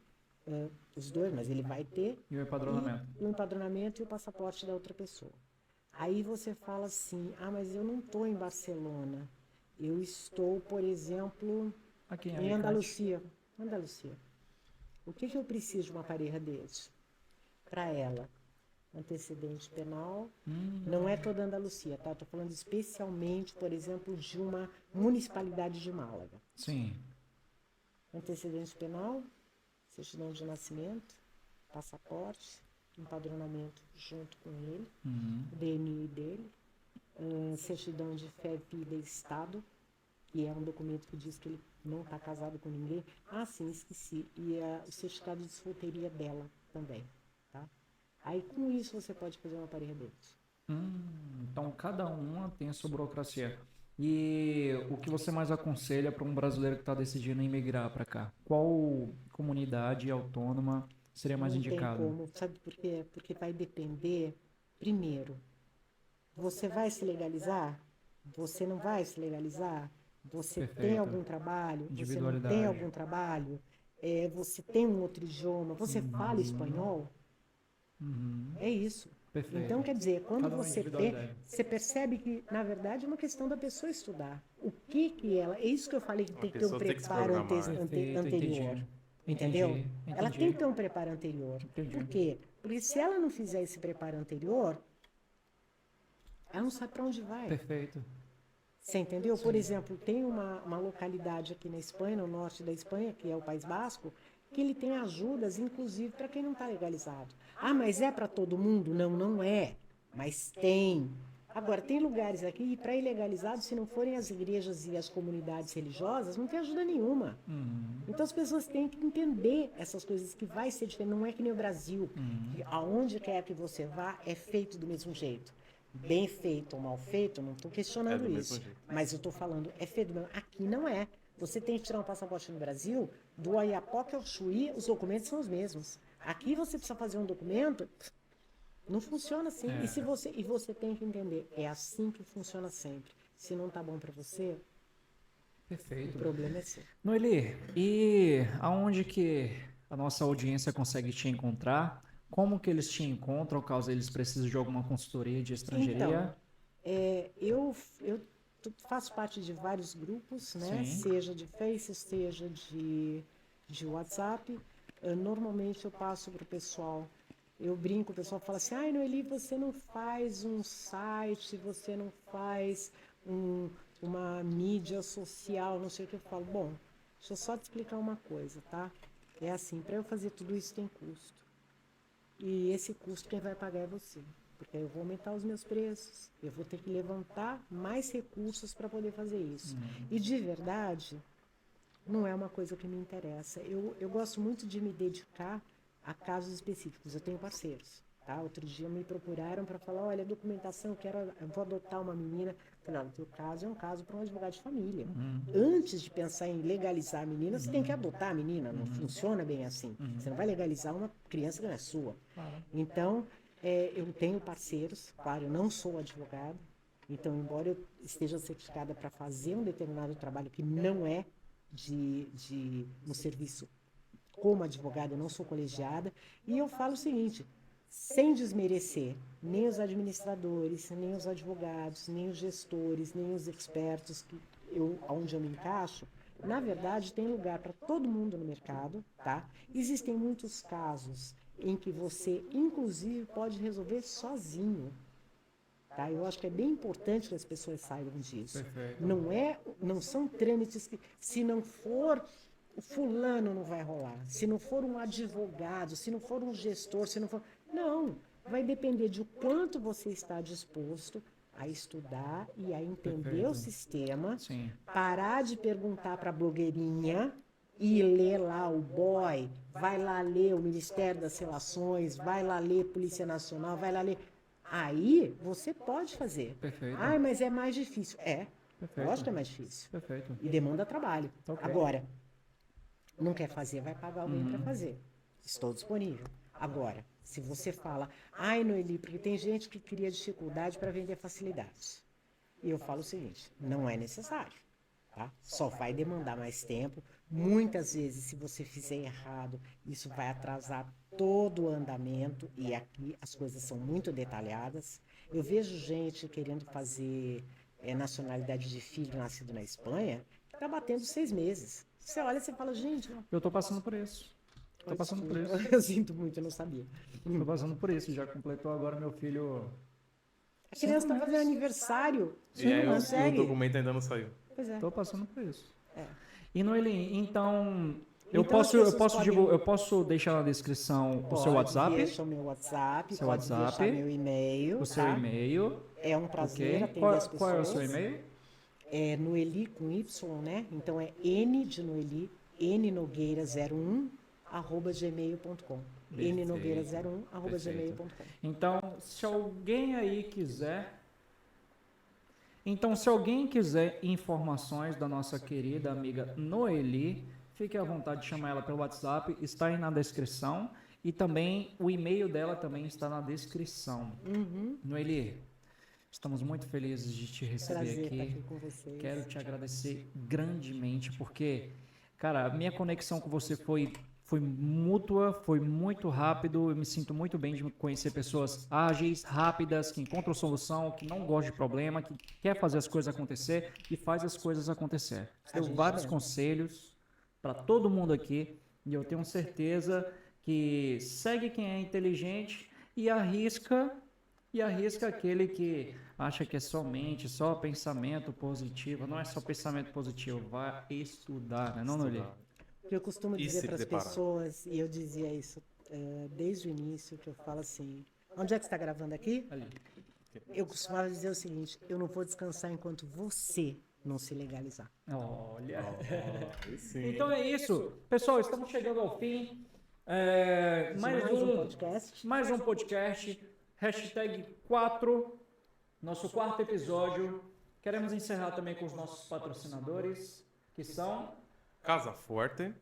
os dois, mas ele vai ter. E o empadronamento? E o empadronamento e o passaporte da outra pessoa. Aí você fala assim, mas eu não estou em Barcelona. Eu estou, por exemplo, Aqui em Andalucia. O que eu preciso de uma parede para ela? antecedente penal. Não é toda a Andalucia, tá? Estou falando especialmente, por exemplo, de uma municipalidade de Málaga. Sim. Antecedente penal, certidão de nascimento, passaporte, empadronamento junto com ele, o DNI dele, certidão de fé, vida e estado, que é um documento que diz que ele não está casado com ninguém. Ah, sim, esqueci. E o certificado de solteiria dela também, tá? Aí, com isso, você pode fazer uma parede. Então, cada uma tem a sua burocracia. E o que você mais aconselha para um brasileiro que está decidindo emigrar para cá? Qual comunidade autônoma seria mais Não tem indicado? como, sabe por quê? Porque vai depender, primeiro, você vai se legalizar? Você não vai se legalizar? Você tem Perfeito. algum trabalho? Você não tem Individualidade. algum trabalho? Você tem um outro idioma? Você fala espanhol? É isso. Perfeito. Então, quer dizer, quando Cada um você individualidade. tem, você percebe que, na verdade, é uma questão da pessoa estudar. O que que ela... É isso que eu falei, que tem que ter um pessoa tem que se preparo programar, né? Perfeito, anterior. entendi. Entendeu? Entendi, Ela entendi. tem que ter um preparo anterior. Entendi. Por quê? Porque se ela não fizer esse preparo anterior, ela não sabe para onde vai. Perfeito. Você entendeu? Por exemplo, tem uma localidade aqui na Espanha, no norte da Espanha, que é o País Basco, que ele tem ajudas, inclusive, para quem não está legalizado. Ah, mas é para todo mundo? Não, não é. Mas tem. Agora, tem lugares aqui, e para ilegalizados, se não forem as igrejas e as comunidades religiosas, não tem ajuda nenhuma. Então as pessoas têm que entender essas coisas, que vai ser diferente. Não é que nem o Brasil, que aonde quer que você vá, é feito do mesmo jeito. Bem feito ou mal feito, não estou questionando do mesmo isso. jeito. Mas eu estou falando, é feito do mesmo. Aqui não é. Você tem que tirar um passaporte no Brasil, do Oiapoque ao Chuí, os documentos são os mesmos. Aqui você precisa fazer um documento, não funciona assim. E você tem que entender, é assim que funciona sempre. Se não tá bom para você, o Perfeito. problema é seu. Noeli, e aonde que a nossa audiência consegue te encontrar? Como que eles te encontram, caso eles precisem de alguma consultoria de estrangeria? Eu faço parte de vários grupos, né? Sim. Seja de Face, seja de WhatsApp. Normalmente eu passo para o pessoal, eu brinco, o pessoal fala assim, ai, Noeli, você não faz um site, você não faz uma mídia social, não sei o que. Eu falo, bom, deixa eu só te explicar uma coisa, tá? É assim, para eu fazer tudo isso tem custo. E esse custo quem vai pagar é você. Porque eu vou aumentar os meus preços, eu vou ter que levantar mais recursos para poder fazer isso. E de verdade, não é uma coisa que me interessa. Eu gosto muito de me dedicar a casos específicos. Eu tenho parceiros. Tá? Outro dia me procuraram para falar, olha, documentação, eu vou adotar uma menina. Eu falei, olha, o teu caso é um caso para um advogado de família. Antes de pensar em legalizar a menina, você tem que adotar a menina. Não funciona bem assim. Você não vai legalizar uma criança que não é sua. Então, eu tenho parceiros, claro, eu não sou advogado. Então, embora eu esteja certificada para fazer um determinado trabalho que não é de um serviço como advogada, eu não sou colegiada, e eu falo o seguinte, sem desmerecer nem os administradores, nem os advogados, nem os gestores, nem os expertos onde eu me encaixo, na verdade tem lugar para todo mundo no mercado, tá? Existem muitos casos em que você, inclusive, pode resolver sozinho. Tá? Eu acho que é bem importante que as pessoas saibam disso. Perfeito. Não são trâmites que, se não for o fulano, não vai rolar. Se não for um advogado, se não for um gestor, se não for... Não, vai depender de quanto você está disposto a estudar e a entender Perfeito. o sistema, Sim. parar de perguntar para a blogueirinha e ler lá o BOI, vai lá ler o Ministério das Relações, vai lá ler Polícia Nacional, vai lá ler... Aí você pode fazer. Perfeito. Ai, mas é mais difícil. Perfeito. Lógico que é mais difícil. Perfeito. E demanda trabalho. Ok. Agora, não quer fazer, vai pagar alguém para fazer. Estou disponível. Agora, se você fala, ai, Noeli, porque tem gente que cria dificuldade para vender facilidades. E eu falo o seguinte, não é necessário. Tá? Só vai demandar mais tempo. Muitas vezes, se você fizer errado, isso vai atrasar todo o andamento. E aqui as coisas são muito detalhadas. Eu vejo gente querendo fazer nacionalidade de filho nascido na Espanha, que está batendo 6 meses. Você olha e você fala, gente, Eu tô passando por isso. Tô passando por isso. Eu sinto muito, eu não sabia. Tô passando por isso. Já completou agora meu filho. A criança tá fazendo aniversário. E aí não o consegue. documento ainda não saiu. Pois é. Tô passando por isso. É. E Noeli, então. Eu Então, as posso, eu pessoas posso, podem- eu posso deixar na descrição o seu WhatsApp, Deixa o meu WhatsApp, Seu pode WhatsApp, deixar meu e-mail. o seu tá? e-mail. É um prazer Ok. atender Qual, as pessoas. qual é o seu e-mail? É Noeli com Y, né? Então é N de Noeli, nnogueira01, @gmail.com. nnogueira01, Perfeito. @gmail.com. Então, se alguém aí quiser. Então, se alguém quiser informações da nossa querida amiga Noeli, fique à vontade de chamar ela pelo WhatsApp, está aí na descrição. E também o e-mail dela também está na descrição. Noeli, estamos muito felizes de te receber Prazer aqui. estar aqui com vocês. Quero te agradecer grandemente, porque, cara, a minha conexão com você foi mútua, foi muito rápido. Eu me sinto muito bem de conhecer pessoas ágeis, rápidas, que encontram solução, que não gostam de problema, que quer fazer as coisas acontecer e faz as coisas acontecer. Deu vários conselhos para todo mundo aqui e eu tenho certeza que segue quem é inteligente e arrisca aquele que acha que é somente só pensamento positivo. Não é só pensamento positivo, vai estudar, né? Não, Noeli? Eu costumo E dizer se para as preparar. pessoas, e eu dizia isso desde o início, que eu falo assim, onde é que você está gravando aqui? Ali. Eu costumava dizer o seguinte, eu não vou descansar enquanto você não se legalizar. Olha. Sim. Então é isso. Pessoal, estamos chegando ao fim. podcast. Mais um podcast. Hashtag 4. Nosso quarto episódio. Queremos encerrar também com os nossos patrocinadores, que são... Casa Forte,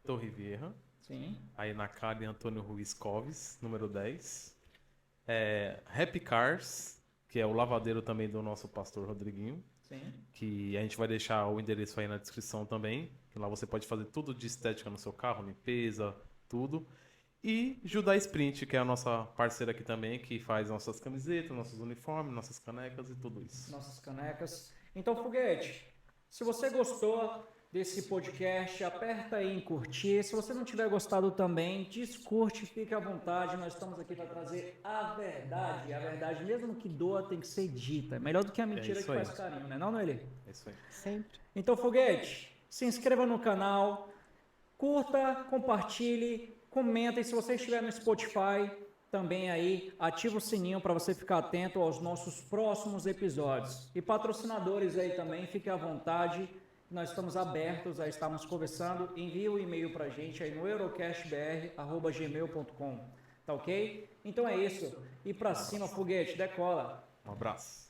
Torre Vieja, Sim. aí na Cali Antônio Ruiz Coves, número 10. Happy Cars, que é o lavadeiro também do nosso pastor Rodriguinho, Sim. que a gente vai deixar o endereço aí na descrição também, que lá você pode fazer tudo de estética no seu carro, limpeza, tudo. E Judá Sprint, que é a nossa parceira aqui também, que faz nossas camisetas, nossos uniformes, nossas canecas e tudo isso. Nossas canecas. Então, Foguete, se você gostou desse podcast, aperta aí em curtir. Se você não tiver gostado também, descurte, fique à vontade. Nós estamos aqui para trazer a verdade. A verdade, mesmo que doa, tem que ser dita. É melhor do que a mentira que isso aí. faz carinho, né? Não, Noeli? É isso aí. Sempre. Então, Foguete, se inscreva no canal, curta, compartilhe, comenta. E se você estiver no Spotify, também aí, ativa o sininho para você ficar atento aos nossos próximos episódios. E patrocinadores aí também, fique à vontade. Nós estamos abertos a estarmos conversando. Envie o e-mail para a gente aí no eurocashbr@gmail.com. Tá ok? Então é isso. E para cima, Foguete, decola. Um abraço.